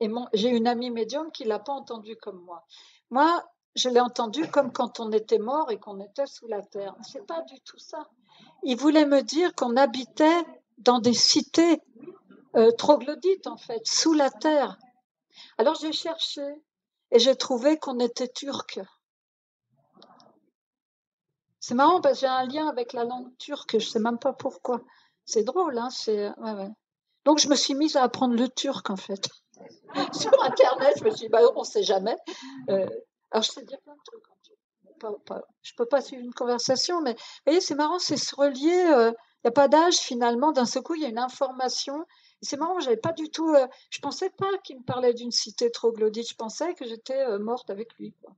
et j'ai une amie médium qui l'a pas entendu comme moi. Moi, je l'ai entendu comme quand on était mort et qu'on était sous la terre. C'est pas du tout ça. Il voulait me dire qu'on habitait dans des cités troglodytes, en fait, sous la terre. Alors, j'ai cherché et j'ai trouvé qu'on était turc. C'est marrant parce que j'ai un lien avec la langue turque, je sais même pas pourquoi. C'est drôle, hein, ouais, ouais. Donc, je me suis mise à apprendre le turc, en fait. Sur Internet, je me suis dit, bah, on ne sait jamais. Alors, je sais dire plein de trucs en turc. Je ne peux pas suivre une conversation, mais vous voyez, c'est marrant, c'est se relier. Il n'y a pas d'âge, finalement. D'un seul coup, il y a une information. Et c'est marrant, j'avais pas du tout. Je pensais pas qu'il me parlait d'une cité troglodyte. Je pensais que j'étais morte avec lui, quoi.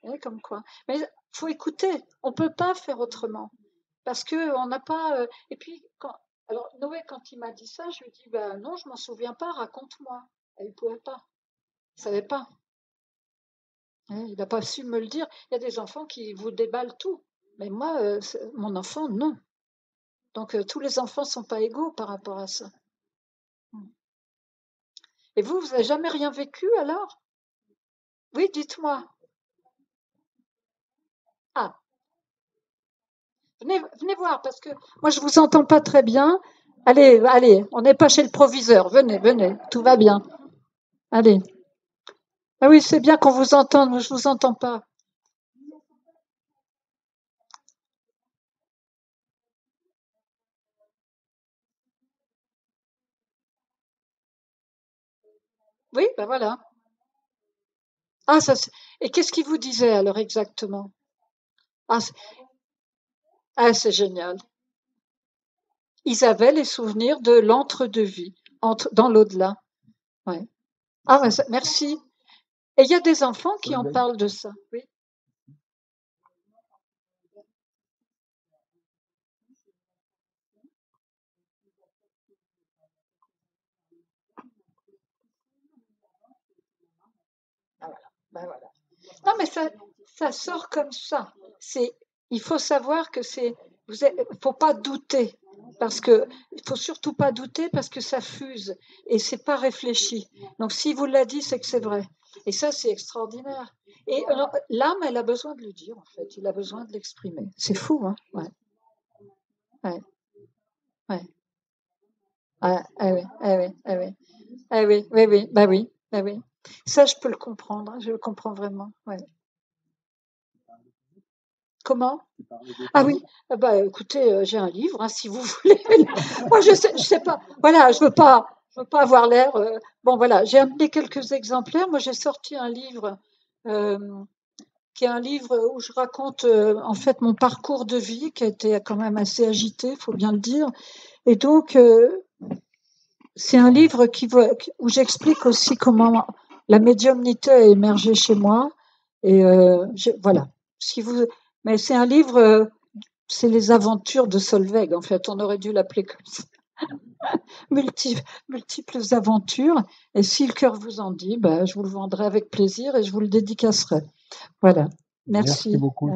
Vous voyez, comme quoi. Mais il faut écouter. On ne peut pas faire autrement. Parce qu'on n'a pas. Et puis, alors, Noé, quand il m'a dit ça, je lui ai dit, bah, non, je m'en souviens pas, raconte-moi. Et il ne pouvait pas. Il ne savait pas. Hein, il n'a pas su me le dire. Il y a des enfants qui vous déballent tout. Mais moi, mon enfant, non. Donc, tous les enfants ne sont pas égaux par rapport à ça. Et vous n'avez jamais rien vécu alors? Oui, dites-moi. Ah, venez voir, parce que moi, je ne vous entends pas très bien. Allez, allez, on n'est pas chez le proviseur. Venez, venez, tout va bien. Allez. Ah oui, c'est bien qu'on vous entende, moi, je ne vous entends pas. Oui, ben voilà. Ah, et qu'est-ce qu'il vous disait alors exactement? Ah, c'est génial. Ils avaient les souvenirs de l'entre-deux-vie, dans l'au-delà. Ouais. Ah, ouais, merci. Et il y a des enfants qui en parlent de ça. Oui. Ah, voilà. Ben voilà. Non, mais ça sort comme ça. Il faut savoir que faut pas douter. Parce que, il faut surtout pas douter parce que ça fuse et c'est pas réfléchi. Donc, s'il vous l'a dit, c'est que c'est vrai. Et ça, c'est extraordinaire. Et l'âme, elle a besoin de le dire, en fait. Il a besoin de l'exprimer. C'est fou, hein? Ouais, ouais, ouais. Ah, ah oui, ah oui, ah oui. Ah oui, oui, oui, bah oui, bah oui. Ça, je peux le comprendre, hein, je le comprends vraiment. Ouais. Comment? Ah oui, ah bah écoutez, j'ai un livre, hein, si vous voulez. Moi, je sais pas. Voilà, je veux pas avoir l'air. Bon, voilà, j'ai amené quelques exemplaires. Moi, j'ai sorti un livre euh, qui est un livre où je raconte en fait mon parcours de vie qui a été quand même assez agité, faut bien le dire. Et donc, c'est un livre où j'explique aussi comment la médiumnité a émergé chez moi. Et voilà. Si vous, mais c'est un livre, c'est les aventures de Solveig, en fait. On aurait dû l'appeler comme ça. Multiples aventures. Et si le cœur vous en dit, bah, je vous le vendrai avec plaisir et je vous le dédicacerai. Voilà. Merci. Merci beaucoup.